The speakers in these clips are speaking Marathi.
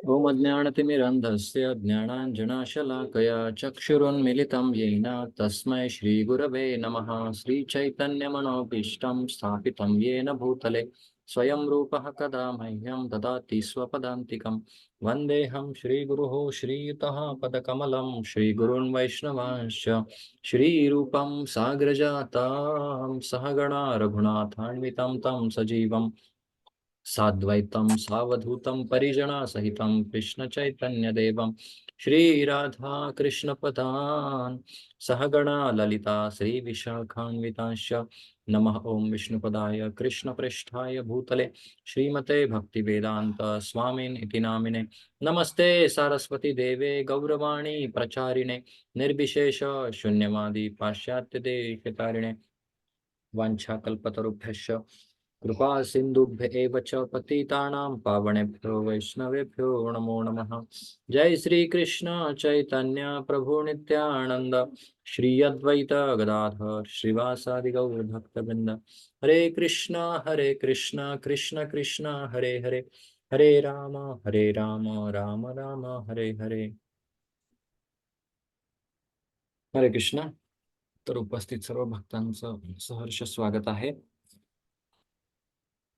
ओम अज्ञानतिमिरन्धस्य ज्ञानाञ्जनशलाकया चक्षुरुन्मिलितं येन तस्मै श्रीगुरवे नमः। श्रीचैतन्यमनोभीष्टं स्थापितं येन भूतले स्वयं रूपः कदा मह्यं ददाति स्वपदान्तिकं। वन्देऽहं श्रीगुरुः श्रीयुतः पदकमलं श्रीगुरून् वैष्णवांश्च श्रीरूपं साग्रजातां सहगणा रघुनाथान्वितं तं सजीवं साद्वैतं सावधूतं परिजनसहितं कृष्णचैतन्यदेवं श्रीराधा कृष्णपदान् सहगणा ललिता श्रीविशाखान्वितांश्च। नमः ओं विष्णुपदाय कृष्णप्रेष्ठाय भूतले श्रीमते भक्तिवेदान्त स्वामिन् इति नामिने। नमस्ते सरस्वती देवे गौरवाणी प्रचारिणे निर्विशेष शून्यवादी पाश्चात्यदेशतारिणे। वाञ्छाकल्पतरुभ्यश्च कृपा सिन्धुभ्य एव च पतितानां पावनेभ्यो वैष्णवेभ्यो नमो नमः। जय श्री कृष्ण चैतन्य प्रभु नित्यानंद श्री अद्वैत गदाधर श्रीवासादि गौर भक्तवृंद। हरे कृष्ण कृष्ण कृष्ण हरे हरे, हरे राम राम राम हरे हरे। हरे कृष्ण। तर उपस्थित सर्व भक्तांचं सहर्ष स्वागत आहे।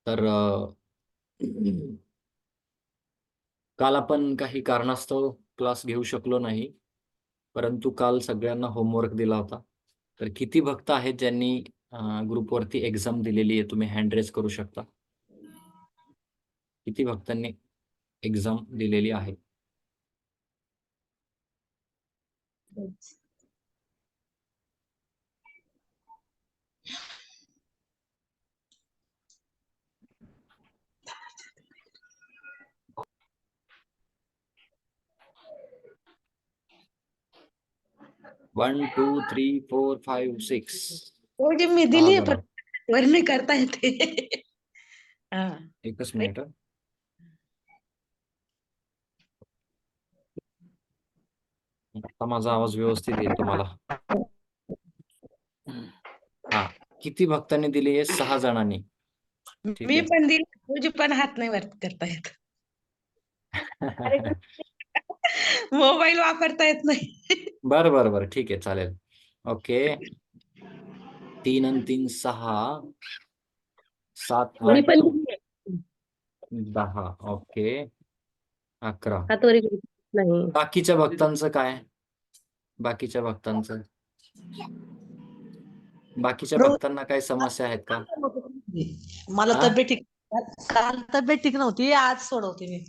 तर काल आपण काही कारणास्तव क्लास घेऊ शकलो नाही, परंतु काल सगळ्यांना होमवर्क दिला होता। तर किती भक्त आहेत ज्यांनी ग्रुपवरती एक्झाम दिलेली आहे, तुम्ही हँड रेज करू शकता। किती भक्तांनी एक्झाम दिलेली आहे? 1 2 3 4 5 6 वो जी मी दिली आहे वर नाही करता येते। एकच मिनिट। आता माझा आवाज व्यवस्थित येईल तुम्हाला? हा, किती भक्तांनी दिली आहे? 6 जणांनी। मी पण दिली, तुझी पण हात नाही वर करता येत। मोबाईल वापरता येत नाही। बरं ठीक आहे, चालेल। ओके, 3 आणि 3 6 7 8 10 ओके 11। बाकीच्या भक्तांचं काय? बाकीच्या भक्तांना काही समस्या आहेत का? मला तब्येत ठीक, काल तब्येत ठीक नव्हती, आज सोडवते मी।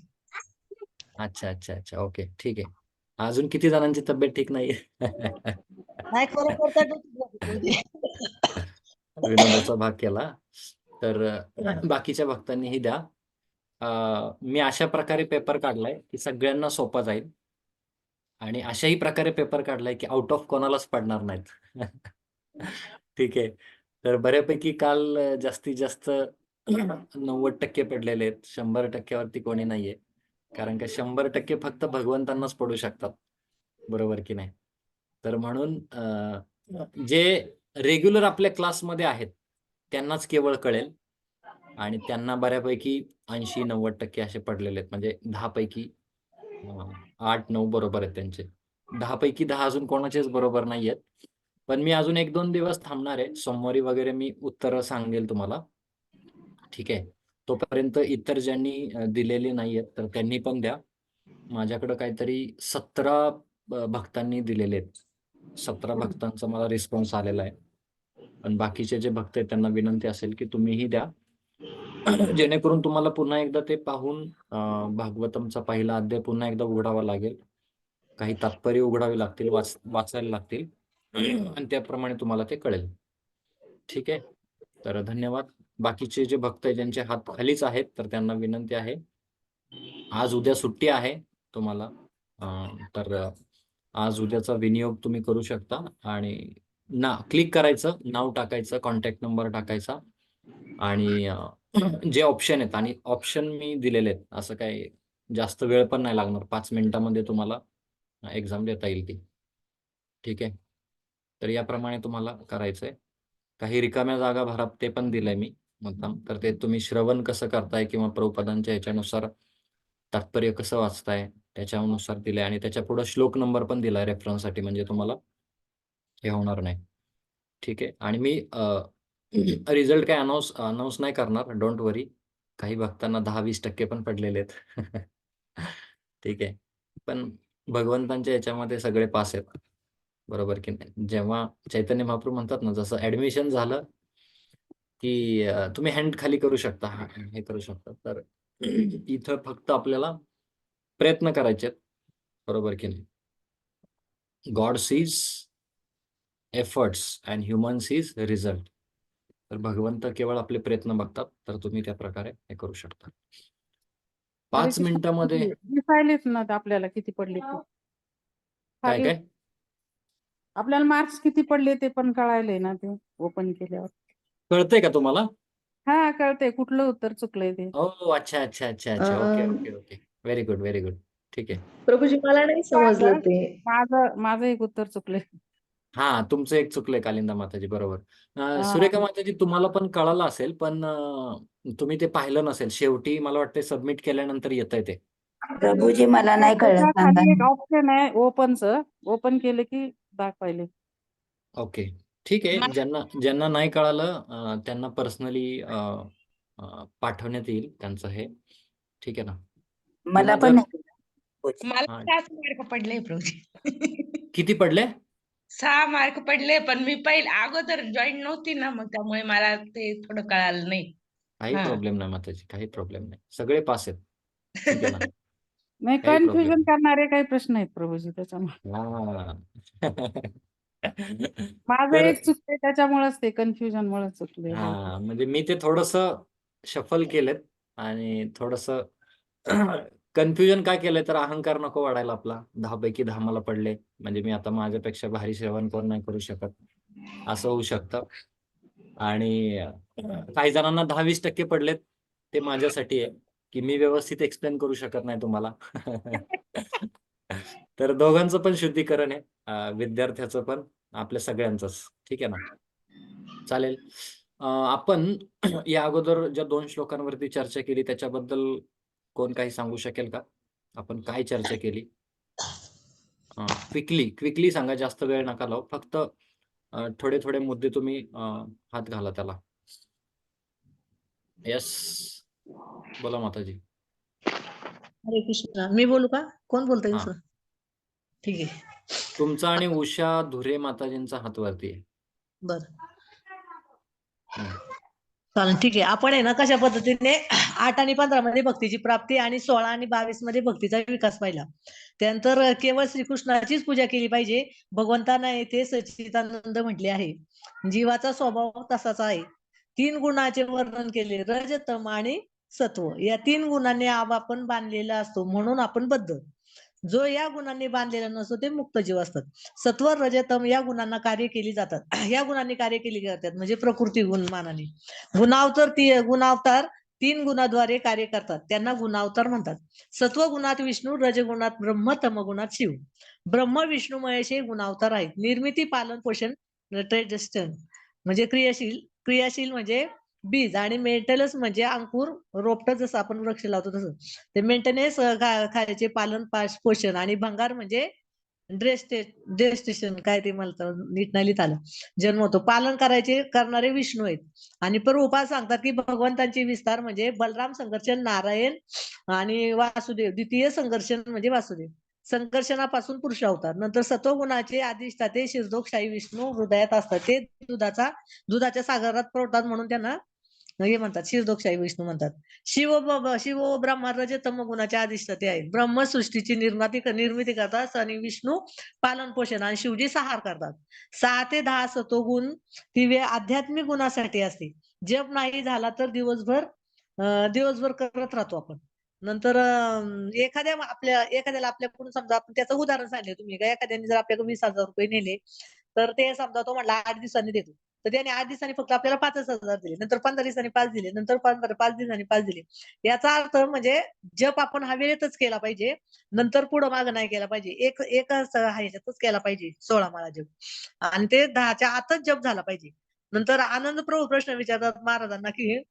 अच्छा ओके ठीक आहे। अजून किती जणांची तब्येत ठीक नाहीये? नाही विनोदाचा भाग केला। तर बाकीच्या भक्तांनीही द्या। मी अशा प्रकारे पेपर काढलाय की सगळ्यांना सोपा जाईल, आणि अशाही प्रकारे पेपर काढलाय की आउट ऑफ कोणालाच पडणार नाहीत। ठीक आहे। तर बऱ्यापैकी काल जास्तीत जास्त 90% पडलेले आहेत, 100% कोणी नाहीये। कारण का 100% फक्त भगवंतांनाच पडू शकतात, बरोबर की नाही? तर म्हणून जे रेग्युलर आपल्या क्लासमध्ये आहेत त्यांनाच केवळ कळेल, आणि त्यांना बऱ्यापैकी 80-90% असे पडलेले आहेत। म्हणजे 10 पैकी 8-9 बरोबर आहेत त्यांचे। 10 पैकी 10 अजून कोणाचेच बरोबर नाहीयेत। पण मी अजून 1-2 दिवस थांबणार आहे, सोमवारी वगैरे मी उत्तरं सांगेल तुम्हाला। ठीक आहे, तोपर्यंत इतर ज्यांनी दिलेली नाहीयेत तर त्यांनी पण द्या। माझ्याकडे काहीतरी 17 भक्तांनी दिलेले आहेत। 17 भक्तांचा मला रिस्पॉन्स आलेला आहे। पण बाकीचे जे भक्त आहेत त्यांना विनंती असेल की तुम्हीही द्या, जेणेकरून तुम्हाला पुन्हा एकदा ते पाहून भागवतमचा पहिला अध्याय पुन्हा एकदा उघडावा लागेल, काही तात्पर्य उघडावे लागतील, वाचायला लागतील, आणि त्याप्रमाणे तुम्हाला ते कळेल। ठीक आहे, तर धन्यवाद। बाकीचे जे भक्त आहेत ज्यांचे हात खालीच आहेत तर त्यांना विनंती आहे, आज उद्या सुट्टी आहे तुम्हाला, तर आज उद्याचा विनियोग तुम्ही करू शकता। आणि क्लिक करायचं, नाव टाकायचं, कॉन्टॅक्ट नंबर टाकायचा, आणि जे ऑप्शन आहेत, आणि ऑप्शन मी दिलेले आहेत, असं काही जास्त वेळ पण नाही लागणार, 5 मिनिटांमध्ये तुम्हाला एक्झाम देता येईल ती। ठीक आहे, तर याप्रमाणे तुम्हाला करायचंय। काही रिकाम्या जागा भरा ते पण दिलंय मी, मुद्दाम. तर ते तुम्ही श्रवण कसं करताय किंवा प्रभुपादांच्या ह्याच्यानुसार तात्पर्य कसं वाचताय त्याच्यानुसार दिलंय आणि त्याच्या पुढे श्लोक नंबर पण दिलाय रेफरन्ससाठी, म्हणजे तुम्हाला हे होणार नाही. ठीक आहे. आणि मी रिझल्ट काय अनाऊन्स नाही करणार, डोंट वरी. काही भक्तांना 10-20% पण पडलेले आहेत. ठीक आहे. पण भगवंतांच्या याच्यामध्ये सगळे पास आहेत. बरोबर की नाही? जेव्हा चैतन्य महाप्रभू म्हणतात ना, जसं ऍडमिशन झालं की तुम्ही हँड खाली करू शकता, हे करू शकता. तर इथं फक्त आपल्याला प्रयत्न करायचे आहेत. बरोबर की नाही? God sees efforts and human sees result. तर भगवंत केवळ आपले प्रयत्न बघतात, तर तुम्ही त्या प्रकारे हे करू शकता. हरे 5 कृष्ण मिनिटामध्ये दिसायलेच ना ते आपल्याला किती पडले ते. काय खाली काय आपल्याला मार्क्स किती पडले ते पण कळायलंय ना ते ओपन केल्यावर. कळतंय का तुम्हाला? हा कळतंय कुठलं उत्तर चुकलंय ते. हो, अच्छा अच्छा अच्छा अच्छा. Okay okay okay. Very good very good. ठीक आहे. प्रभूजी मला नाही समजलं माझं ते. माझं माझं एक उत्तर चुकलंय. हा, तुमचं एक चुकलंय कालिंदा माताजी, बरोबर. हा सुरेखा माताजी, तुम्हाला पण कळालं असेल, पण तुम्ही ते पाहिलं नसेल. शेवटी मला वाटतं सबमिट केल्यानंतर येतंय ते. प्रभूजी मला नाही कळलं, त्याच्या सांगा खाली एक ना. ऑप्शन आहे ओपनचं, ओपन केलं की दाखवायले. ओके, ठीक आहे. ज्यांना ज्यांना नाही कळालं त्यांना पर्सनली पाठवण्यात येईल त्यांचं हे. ठीक आहे ना? मला किंवा पण जर नाही कळलं, प्रभूजी. मला हा, 6 मार्क पडले प्रभूजी. किती पडले? 6 मार्क पडले, पण मी पहिले अगोदर जॉईन नव्हती ना, मग त्यामुळे मला ते थोडं कळालं नाही. काही हा. प्रॉब्लेम नाही माताजी, काही प्रॉब्लेम नाही. सगळे पास आहेत. ठीक आहे ना? नाही काही प्रॉब्लेम कन्फ्युजन नाही. करणारे काही प्रश्न आहेत प्रभूजी त्याच्यामुळे. हा. माझं तर एक चुकतंय त्याच्यामुळेच ते कन्फ्युजन मुळे चुकले. हा, म्हणजे मी ते थोडंसं शफल केलेत आणि थोडंसं कन्फ्युजन काय केलंय, तर अहंकार नको वाढायला आपला. 10 पैकी 10 मला पडले, म्हणजे मी आता माझ्यापेक्षा भारी सेवन कोण नाही करू शकत, असं होऊ शकतं. आणि काही जणांना 10-20% पडलेत, ते माझ्यासाठी आहे की मी व्यवस्थित एक्सप्लेन करू शकत नाही तुम्हाला. तर दोघांचं पण शुद्धीकरण आहे, विद्यार्थ्याचं पण, आपल्या सगळ्यांचंच. ठीक आहे ना? चालेल. आपण या अगोदर ज्या 2 श्लोकांवरती चर्चा केली त्याच्याबद्दल कोण काही सांगू शकेल का? आपण काय चर्चा केली? क्विकली सांगा, जास्त वेळ नका लावू. फक्त थोडे मुद्दे तुम्ही हात घाला त्याला. येस, बोला माताजी. हरे कृष्ण. मी बोलू का? कोण बोलतंय हा, दुसरं? ठीक आहे. तुमचा आणि उषा धुरे माताजींचा हात वरती आहे. बरं. हम्म. चालेल, ठीक आहे. आपण आहे ना कशा पद्धतीने 8 आणि 15 मध्ये भक्तीची प्राप्ती आणि 16 आणि 22 मध्ये भक्तीचा विकास पाहिला. त्यानंतर केवळ श्रीकृष्णाचीच पूजा केली पाहिजे. भगवंतांना येथे सच्चिदानंद म्हटले आहे. जीवाचा स्वभाव तसाच आहे. 3 गुणाचे वर्णन केले, रज, तम आणि सत्व. या 3 गुणांनी आपण बांधलेला असतो, म्हणून आपण बद्ध. जो या गुणांनी बांधलेला नसतो ते मुक्त जीव असतात. सत्व, रज, तम या गुणांना कार्य केली जातात. या गुणांनी कार्य केली जातात म्हणजे प्रकृती गुण मानाने. गुणावतार 3 गुणाद्वारे कार्य करतात, त्यांना गुणावतार म्हणतात. सत्व गुणात विष्णू, रजगुणात ब्रह्म, तमगुणात शिव. ब्रह्म, विष्णू, महेश हे गुणावतार आहेत. निर्मिती, पालन, पोषण, म्हणजे क्रियाशील म्हणजे बीज, आणि मेंटेनन्स म्हणजे अंकुर, रोपट, जसं आपण वृक्ष लावतो तसं. ते मेंटेनन्स, खायचे पालन पोषण, आणि भंगार म्हणजे ड्रेस्टेशन, काय ते मला नीट नाही लिहिता आलं, जन्म होतो. पालन करणारे विष्णू आहेत. आणि प्रभुपाद सांगतात की भगवंतांचे विस्तार म्हणजे बलराम, संकर्षण, नारायण आणि वासुदेव. द्वितीय संकर्षण म्हणजे वासुदेव. संकर्षणापासून पुरुष अवतार. नंतर सत्वगुणाचे अधिष्ठाते शिरदोक्षाही विष्णू हृदयात असतात. ते दुधाच्या सागरात पडतात, म्हणून त्यांना हे म्हणतात, शिरदोक्षाही विष्णू म्हणतात. शिव व ब्रह्मा रज तम गुणाच्या अधिष्ठाते आहेत. ब्रह्म सृष्टीची निर्मिती करतात आणि विष्णू पालन पोषण आणि शिवजी संहार करतात. 6 ते 10 सत्वगुण दिव्य आध्यात्मिक गुणासाठी असते. जप नाही झाला तर दिवसभर करत राहतो आपण. नंतर एखाद्याला आपल्याकडून, समजा आपण त्याचं उदाहरण सांगितलं तुम्ही, का एखाद्याने जर आपल्याकडे 20,000 रुपये नेले, तर ते समजा तो म्हणला 8 दिवसांनी देतो, तर त्याने 8 दिवसांनी फक्त आपल्याला 5,000 दिले, नंतर 15 दिवसांनी 5 दिले, नंतर 5 दिवसांनी 5 दिले. याचा अर्थ म्हणजे जप आपण हा वेळेतच केला पाहिजे, नंतर पुढं मागं नाही केला पाहिजे. एकच ह्याच्यातच केला पाहिजे 16 माळा जप, आणि ते 10च्या आतच जप झाला पाहिजे. नंतर आनंद प्रभू प्रश्न विचारतात महाराजांना की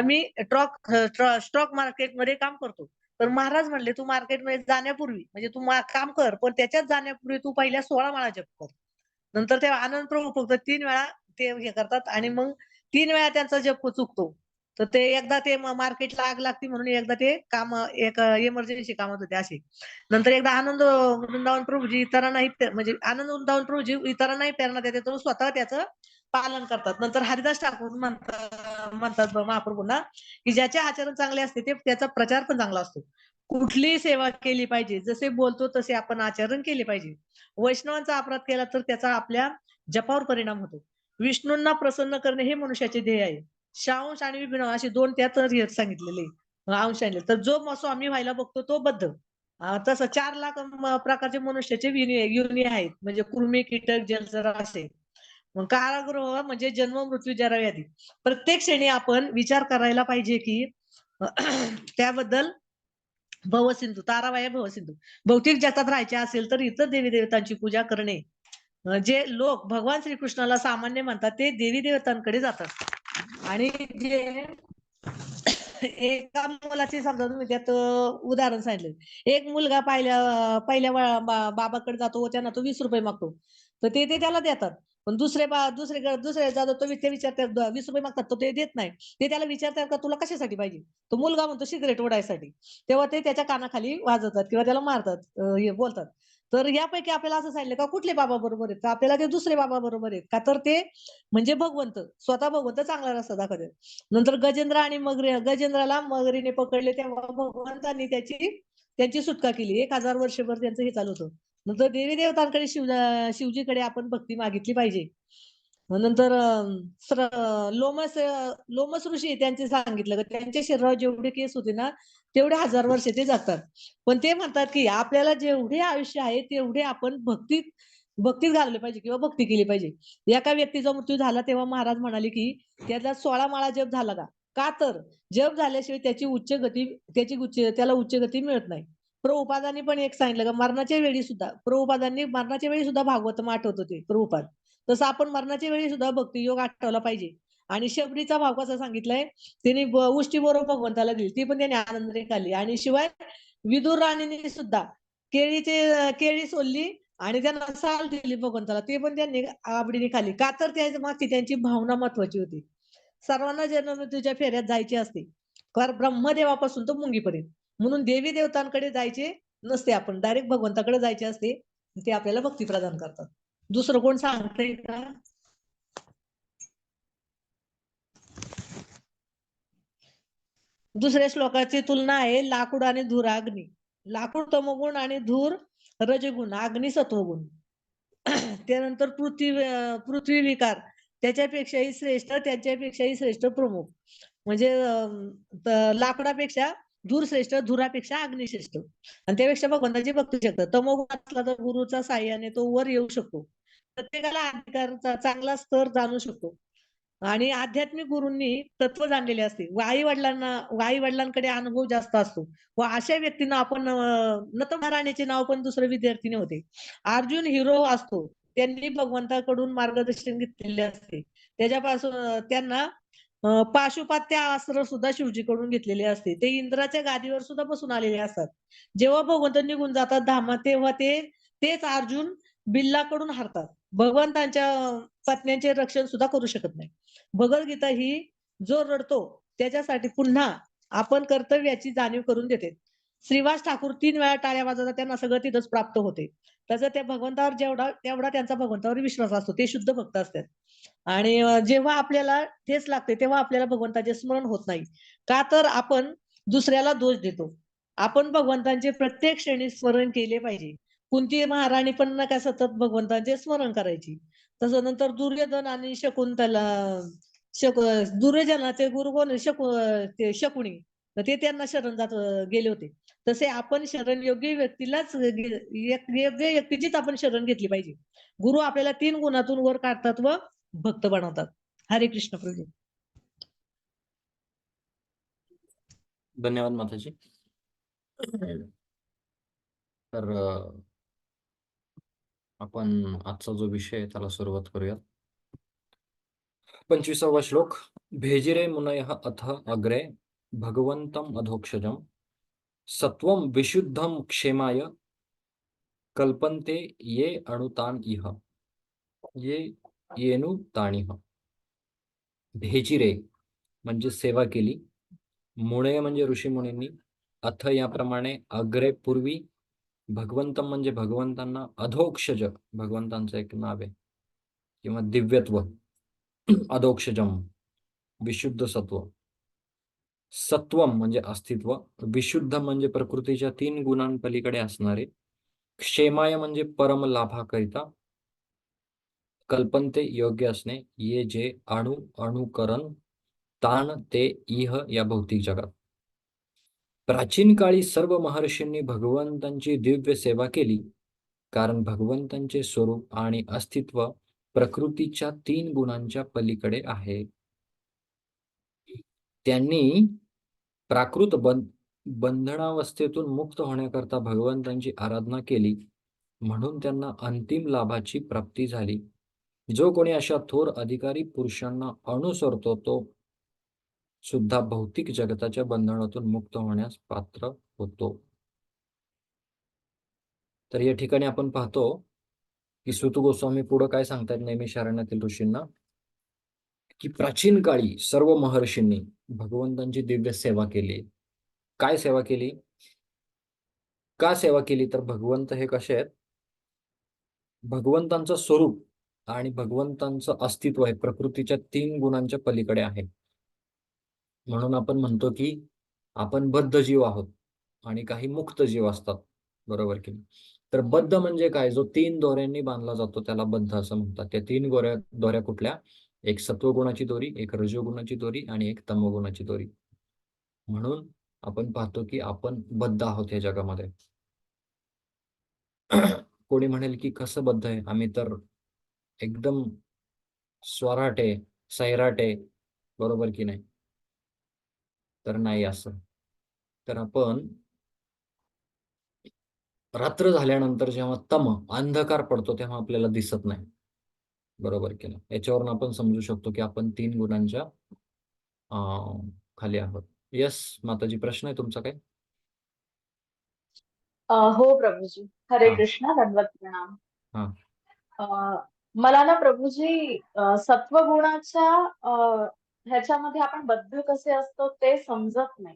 मी स्टॉक मार्केटमध्ये काम करतो. तर महाराज म्हणले तू मार्केटमध्ये जाण्यापूर्वी म्हणजे तू काम कर, पण त्याच्यात जाण्यापूर्वी तू पहिल्या 16 माळा जप कर. नंतर ते आनंद प्रभू फक्त 3 वेळा ते हे करतात आणि मग 3 वेळा त्यांचा जप चुकतो. तर ते एकदा ते मार्केटला आग लागते म्हणून एकदा ते काम एक इमर्जन्सी कामात होते असे. नंतर एकदा आनंद वृंदावन प्रभूजी इतरांनाही म्हणजे आनंद वृंदावन प्रभूजी इतरांनाही प्रेरणा देतात, तो स्वतः त्याचं पालन करतात. नंतर हरिदास ठाकूर म्हणतात महाप्रभूंना, की ज्याचे आचरण चांगले असते ते त्याचा प्रचार पण चांगला असतो. कुठलीही सेवा केली पाहिजे, जसे बोलतो तसे आपण आचरण केले पाहिजे. वैष्णवांचा अपराध केला तर त्याचा आपल्या जपावर परिणाम होतो. विष्णूंना प्रसन्न करणे हे मनुष्याचे ध्येय आहे. शांश आणि विभिन्न असे 2 त्यात सांगितलेले अंश आणले. तर जो स्वामी व्हायला बघतो तो बद्ध. तसं 4 लाख प्रकारचे मनुष्याचे योनी आहेत. म्हणजे कृमी, कीटक, जलचर असे. मग कारागृह म्हणजे जन्म, मृत्यू, जरा, व्याधी. प्रत्येक क्षणी आपण विचार करायला पाहिजे की त्याबद्दल भवसिंधू, ताराबाई भवसिंधू. भौतिक जगात राहायचे असेल तर इतर देवी देवतांची पूजा करणे. जे लोक भगवान श्रीकृष्णाला सामान्य म्हणतात ते देवी देवतांकडे जातात. आणि जे एका मुलाचे समजा तुम्ही त्यात उदाहरण सांगितलं. एक मुलगा पहिल्या बाबाकडे जातो, त्यांना तो ₹20 मागतो. तर ते त्याला देतात. पण दुसरे जातो तो ते विचारतात ₹20 मागतात, तर ते देत नाही. ते त्याला विचारतात का तुला कशासाठी पाहिजे? तो मुलगा म्हणतो सिगारेट ओढायसाठी. तेव्हा ते त्याच्या कानाखाली वाजवतात किंवा त्याला मारतात, हे बोलतात. तर यापैकी आपल्याला असं सांगितलं का कुठले बाबा बरोबर आहेत? का आपल्याला ते दुसरे बाबा बरोबर आहेत? का तर ते म्हणजे भगवंत, स्वतः भगवंत चांगला रस्ता दाखवतात. नंतर गजेंद्र आणि गजेंद्राला मगरीने पकडले तेव्हा भगवंतांनी त्यांची सुटका केली. 1000 वर्षभर त्यांचं हे चालू होतं. नंतर देवी देवतांकडे शिवजीकडे आपण भक्ती मागितली पाहिजे. नंतर लोमस ऋषी त्यांचे सांगितलं की त्यांच्या शरीरावर जेवढे केस होते ना तेवढे 1000 वर्ष ते जगतात. पण ते म्हणतात की आपल्याला जेवढे आयुष्य आहे तेवढे आपण भक्तीत घालवले पाहिजे किंवा भक्ती केली पाहिजे. एका व्यक्तीचा मृत्यू झाला तेव्हा महाराज म्हणाले की त्याला 16 माळा जप झाला का? का तर जप झाल्याशिवाय त्याला उच्च गती मिळत नाही. प्रभुपादांनी पण एक सांगितलं का मरणाच्या वेळी सुद्धा भागवतम आठवत होते प्रभुपाद. तसं आपण मरणाच्या वेळी सुद्धा भक्तियोग आठवला पाहिजे. आणि शबरीचा भाव कसा सांगितलाय त्यांनी उष्टी बरोबर भगवंताला दिली, ती पण त्यांनी आनंदाने खाल्ली. आणि शिवाय विदुर राणीने सुद्धा केळी सोलली आणि त्यांना साल दिली भगवंताला, ते पण त्यांनी आवडीने खाल्ली. का तर त्याच्या मागची त्यांची भावना महत्वाची होती. सर्वांना जन्ममृत्यूच्या फेऱ्यात जायचे असते. ब्रह्मदेवापासून तर मुंगीपर्यंत. म्हणून देवी देवतांकडे जायचे नसते, आपण डायरेक्ट भगवंताकडे जायचे असते. ते आपल्याला भक्ती प्रदान करतात. दुसरं कोण सांगतंय का? दुसऱ्या श्लोकाची तुलना आहे लाकूड आणि धूर अग्नी. लाकूड तमोगुण आणि धूर रजगुण, अग्नी सत्वगुण. त्यानंतर पृथ्वी विकार त्याच्यापेक्षाही श्रेष्ठ प्रमुख. म्हणजे लाकडापेक्षा धूर श्रेष्ठ, धुरापेक्षा अग्नी श्रेष्ठ. आणि त्यापेक्षा भगवंताची भक्ती शकतात. तमोगुण असला तर गुरुचा साह्याने तो वर येऊ शकतो. प्रत्येकाला अधिकारचा चांगला स्तर जाणू शकतो. आणि आध्यात्मिक गुरूंनी तत्व जाणलेले असते व आई वडिलांकडे अनुभव जास्त असतो. व अशा व्यक्तींना आपण नतमहाराणीचे नाव पण दुसरे विद्यार्थीने होते. अर्जुन हिरो असतो, त्यांनी भगवंताकडून मार्गदर्शन घेतलेले असते. त्याच्यापासून त्यांना पाशुपात्य अस्त्र सुद्धा शिवजीकडून घेतलेले असते. ते इंद्राच्या गादीवर सुद्धा बसून आलेले असतात. जेव्हा भगवंत निघून जातात धामात तेव्हा तेच अर्जुन बिल्लाकडून हरतात. भगवंतांच्या पत्न्यांचे रक्षण सुद्धा करू शकत नाही. भगवद्गीता ही जो रडतो त्याच्यासाठी पुन्हा आपण कर्तव्याची जाणीव करून देते. श्रीवास ठाकूर 3 वेळा टाळ्या वाजवतात, त्यांना सगळं तिथंच प्राप्त होते. तसं त्या भगवंतावर तेवढा त्यांचा भगवंतावर विश्वास असतो. ते शुद्ध भक्त असतात. आणि जेव्हा आपल्याला ठेच लागते तेव्हा आपल्याला भगवंताचे स्मरण होत नाही. का तर आपण दुसऱ्याला दोष देतो. आपण भगवंतांचे प्रत्येक क्षणी स्मरण केले पाहिजे. कुंती महाराणी पण नका सतत भगवंतांचे स्मरण करायची. तसं नंतर दुर्योधन आणि दुर्योधनाचे गुरु कोण शकुनी, तर ते त्यांना शरण जात गेले होते. तसे आपण शरण योग्य व्यक्तीचीच आपण शरण घेतली पाहिजे. गुरु आपल्याला 3 गुणातून वर काढतात व भक्त बनवतात. हरे कृष्ण प्रभू. धन्यवाद माताजी. तर आपण आजचा जो विषय आहे त्याला सुरुवात करूयात. 25वा श्लोक. भेजिरे मुनयः अथ अग्रे भगवंतम अधोक्षजम सत्वं विशुद्धम क्षेमाय कल्पन्ते ये अणुतान इह ये येनु ताणिह. भेजिरे म्हणजे सेवा केली, मुळे म्हणजे ऋषीमुनींनी, अथ याप्रमाणे, अग्रे पूर्वी, भगवंतम म्हणजे भगवंतांना, अधोक्षज भगवंतांचं एक नाव आहे किंवा दिव्यत्व, अधोक्षजम विशुद्ध सत्व, सत्वम म्हणजे अस्तित्व, विशुद्ध म्हणजे प्रकृतीच्या 3 गुणांपलीकडे असणारे, क्षेमाय म्हणजे परम लाभाकरिता, कल्पनते योग्य असणे, ये जे अनुकरण, ताण ते इह या भौतिक जगात. प्राचीन काळी सर्व महर्षींनी भगवंतांची दिव्य सेवा केली, कारण भगवंतांचे स्वरूप आणि अस्तित्व प्रकृतीच्या 3 गुणांच्या पलीकडे आहे. त्यांनी प्राकृत बंधनावस्थेतून मुक्त होण्याकरता भगवंतांची आराधना केली, म्हणून त्यांना अंतिम लाभाची प्राप्ती झाली. जो कोणी अशा थोर अधिकारी पुरुषांना अनुसरतो तो सुद्धा भौतिक जगताच्या बंधनातून मुक्त होण्यास पात्र होतो. तर या ठिकाणी आपण पाहतो की सूत गोस्वामी पुढे काय सांगतात नैमिषारण्यातील ऋषींना, की प्राचीन काळी सर्व महर्षींनी भगवंतांची दिव्य सेवा केली. काय सेवा केली? का सेवा केली? तर भगवंत हे कसे आहेत? भगवंतांचं स्वरूप आणि भगवंतांचं अस्तित्व हे प्रकृतीच्या 3 गुणांच्या पलीकडे आहे. म्हणून आपण म्हणतो की आपण बद्ध जीव आहोत आणि काही मुक्त जीव असतात, बरोबर की? तर बद्ध म्हणजे काय? जो 3 दोऱ्यांनी बांधला जातो त्याला बद्ध असं म्हणतात. त्या 3 दोऱ्या कुठल्या? एक सत्वगुणाची दोरी, एक रजोगुणाची दोरी आणि एक तमोगुणाची दोरी. म्हणून आपण पाहतो की आपण बद्ध आहोत या जगामध्ये. कोणी म्हणेल की कसं बद्ध आहे? आम्ही तर एकदम स्वराटे, सैराटे, बरोबर की नाही? तर नाही असं. तर आपण रात्र झाल्यानंतर जेव्हा अंधकार पडतो तेव्हा आपल्याला दिसत नाही, बरोबर की नाही? याच्यावरून आपण समजू शकतो की आपण 3 गुणांच्या खाली आहोत. यस माताजी, प्रश्न आहे तुमचा काय? हो प्रभूजी. हरे हा. कृष्ण, दंडवत प्रणाम. हा. मला ना प्रभूजी सत्वगुणाच्या ह्याच्यामध्ये आपण बद्ध कसे असतो ते समजत नाही.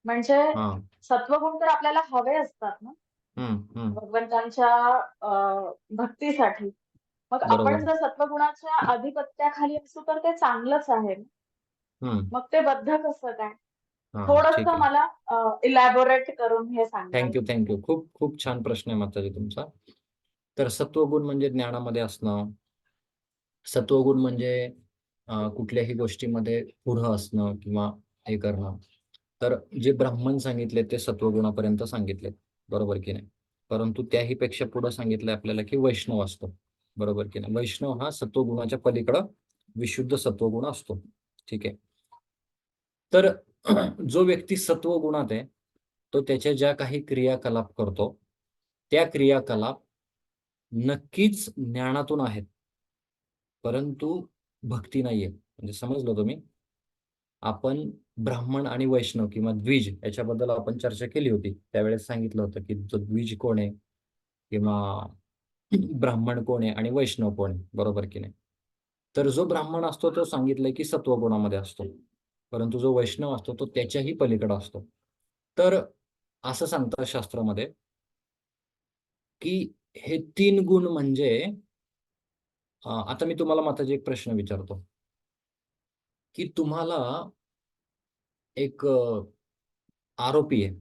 म्हणजे हा. सत्वगुण तर आपल्याला हवे असतात ना भगवंतांच्या भक्तीसाठी. मग बरोबर. आपण जर सत्वगुणाच्या अधिपत्याखाली असू तर ते चांगलंच आहे ना. मग ते बद्ध कसं काय? ठीक थोडंसं आहे. मला इलॅबोरेट करून हे सांगा. थँक्यू. खूप खूप छान प्रश्न आहे माताजी तुमचा. तर सत्वगुण म्हणजे ज्ञानामध्ये असणं. सत्वगुण म्हणजे कुठल्याही गोष्टीमध्ये पुढं असणं किंवा हे करणं. तर जे ब्राह्मण सांगितले ते सत्वगुणापर्यंत सांगितले, बरोबर की नाही? परंतु त्याही पेक्षा पुढे सांगितलंय आपल्याला की वैष्णव असतो, बरोबर की नाही? वैष्णव हा सत्वगुणाच्या पलीकडं विशुद्ध सत्वगुण असतो. ठीक आहे. तर जो व्यक्ती सत्वगुणात आहे तो त्याच्या ज्या काही क्रियाकलाप करतो त्या क्रियाकलाप नक्कीच ज्ञानातून आहेत, परंतु भक्ती नाहीये. म्हणजे समजलं तुम्ही? आपण ब्राह्मण आणि वैष्णव किंवा द्विज याच्याबद्दल आपण चर्चा केली होती. त्यावेळेस सांगितलं होतं की जो द्विज कोण आहे किंवा ब्राह्मण कोण आहे आणि वैष्णव कोण आहे, बरोबर की नाही? तर जो ब्राह्मण असतो तो सांगितलंय की सत्वगुणामध्ये असतो, परंतु जो वैष्णव असतो तो त्याच्याही पलीकडे असतो. तर असं सांगतात शास्त्रामध्ये की हे 3 गुण म्हणजे आता मी तुम्हाला माताजी एक प्रश्न विचारतो की तुम्हाला एक आरोपी आहे,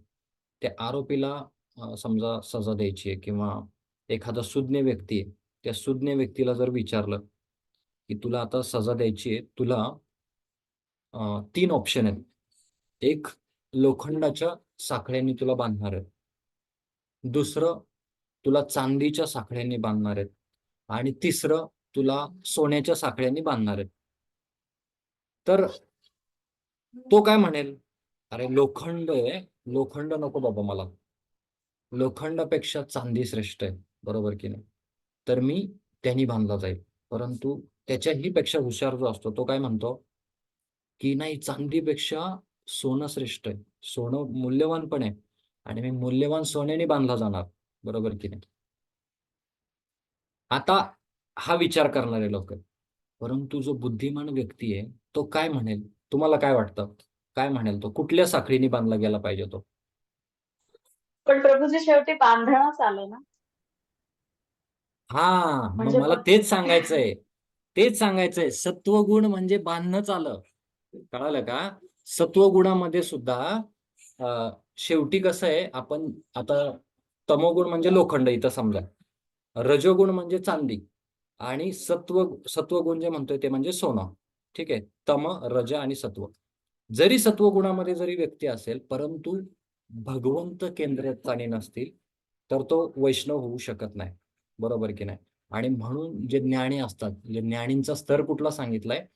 त्या आरोपीला समजा सजा द्यायची आहे किंवा एखादा सुज्ञ व्यक्ती आहे, त्या सुज्ञ व्यक्तीला जर विचारलं की तुला आता सजा द्यायची आहे, तुला 3 ऑप्शन आहेत. एक, लोखंडाच्या साखळ्यांनी तुला बांधणार आहेत. दुसरं, तुला चांदीच्या साखळ्यांनी बांधणार आहेत. आणि तिसरं, तुला सोन्याच्या साखळ्यांनी बांधणार आहेत. तर तो काय म्हणेल? अरे लोखंड आहे, लोखंड नको बाबा मला. लोखंडापेक्षा चांदी श्रेष्ठ आहे, बरोबर की नाही? तर मी त्यांनी बांधला जाईल. परंतु त्याच्याही पेक्षा हुशार जो असतो तो काय म्हणतो की नाही, चांदीपेक्षा सोनं श्रेष्ठ आहे, सोनं मूल्यवान पण आहे आणि मी मूल्यवान सोन्याने बांधला जाणार, बरोबर की नाही. आता हा विचार करणारे लोक, परंतु जो बुद्धिमान व्यक्ती आहे तो काय म्हणेल, तुम्हाला काय वाटतं, काय म्हणेल तो, कुठल्या साखळीने बांधला गेला पाहिजे तो? पण प्रभूजी शेवटी बांधणंच आलं ना. हा, मग म्हणजे मला फक्त तेच सांगायचंय, तेच सांगायचंय. सत्वगुण म्हणजे बांधणंच आलं, कळालं का? सत्वगुणामध्ये सुद्धा शेवटी कसं आहे, आपण आता तमोगुण म्हणजे लोखंड इथं समजा, रजोगुण म्हणजे चांदी आणि सत्वगुण जे म्हणतोय ते म्हणजे सोनं. ठीक आहे, तम, रज आणि सत्व. जरी सत्वगुणामध्ये जरी व्यक्ती असेल, परंतु भगवंत केंद्रस्थानी नसतील तर तो वैष्णव होऊ शकत नाही, बरोबर की नाही. आणि म्हणून जे ज्ञानी असतात, जे ज्ञानींचा स्तर कुठला सांगितलाय,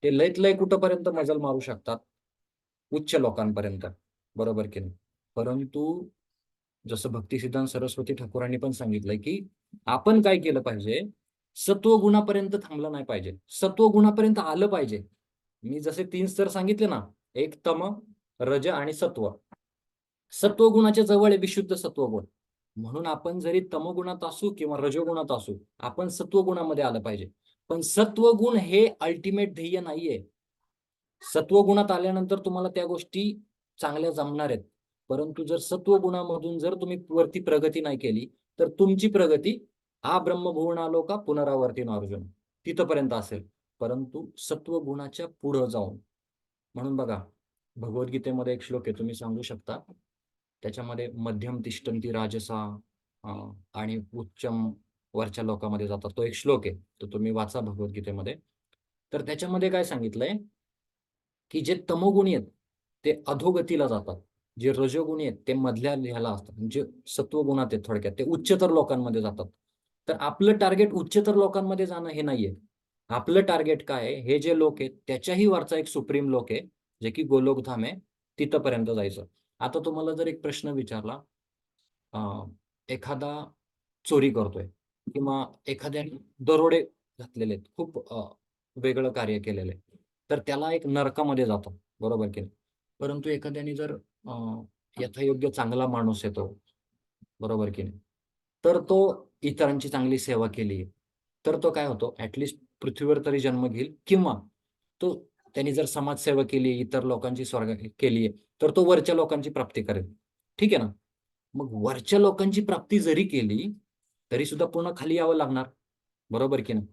ते लयत लय कुठंपर्यंत मजल मारू शकतात, उच्च लोकांपर्यंत, बरोबर की नाही. परंतु जसं भक्तिसिद्धांत सरस्वती ठाकूरांनी पण सांगितलंय की आपण काय केलं पाहिजे, सत्वगुणापर्यंत थांबलं नाही पाहिजे, सत्वगुणापर्यंत आलं पाहिजे. मी जसे 3 स्तर सांगितले ना, एक तम, रज आणि सत्व. सत्वगुणाच्या जवळ आहे विशुद्ध सत्वगुण. म्हणून आपण जरी तमगुणात असू किंवा रजोगुणात असू, आपण सत्वगुणामध्ये आलं पाहिजे. पण सत्वगुण हे अल्टिमेट ध्येय नाहीये. सत्वगुणात आल्यानंतर तुम्हाला त्या गोष्टी चांगल्या जमणार आहेत, परंतु जर सत्वगुणामधून जर तुम्ही वरती प्रगती नाही केली तर तुमची प्रगती आ ब्रह्मभुवनालो का पुनरावर्तीन अर्जुन तिथपर्यंत असेल, परंतु सत्वगुणाच्या पुढं जाऊन. म्हणून बघा, भगवद्गीतेमध्ये एक श्लोक आहे, तुम्ही सांगू शकता, त्याच्यामध्ये मध्यम तिष्ठन्ति राजसा आणि उच्चम वरच्या लोकांमध्ये जातात, तो एक श्लोक आहे, तो तुम्ही वाचा भगवद्गीतेमध्ये. तर त्याच्यामध्ये काय सांगितलंय की जे तमोगुणी आहेत ते अधोगतीला जातात, जे रजोगुणी आहेत ते मधल्या ह्याला असतात, म्हणजे सत्वगुणात आहेत थोडक्यात ते उच्चतर लोकांमध्ये जातात. तर आपलं टार्गेट उच्चतर लोकांमध्ये जाणं हे नाहीये. आपलं टार्गेट काय आहे, हे जे लोक आहेत त्याच्याही वरचा एक सुप्रीम लोक आहे, जे की गोलोकधाम आहे, तिथपर्यंत जायचं. आता तुम्हाला जर एक प्रश्न विचारला, एखादा चोरी करतोय किंवा एखाद्याने दरोडे घातलेले आहेत, खूप वेगळं कार्य केलेलं आहे, तर त्याला एक नरकामध्ये जातो, बरोबर की नाही. परंतु एखाद्याने जर यथायोग्य चांगला माणूस येतो, बरोबर की नाही, तर तो इतरांची चांगली सेवा केली तर तो काय होतो, ऍटलिस्ट पृथ्वीवर तरी जन्म घेईल, किंवा तो त्यांनी जर समाजसेवा केली, इतर लोकांची स्वर्ग केली, तर तो वरच्या लोकांची प्राप्ती करेल. ठीक आहे ना. मग वरच्या लोकांची प्राप्ती जरी केली तरी सुद्धा पुन्हा खाली यावं लागणार, बरोबर की नाही.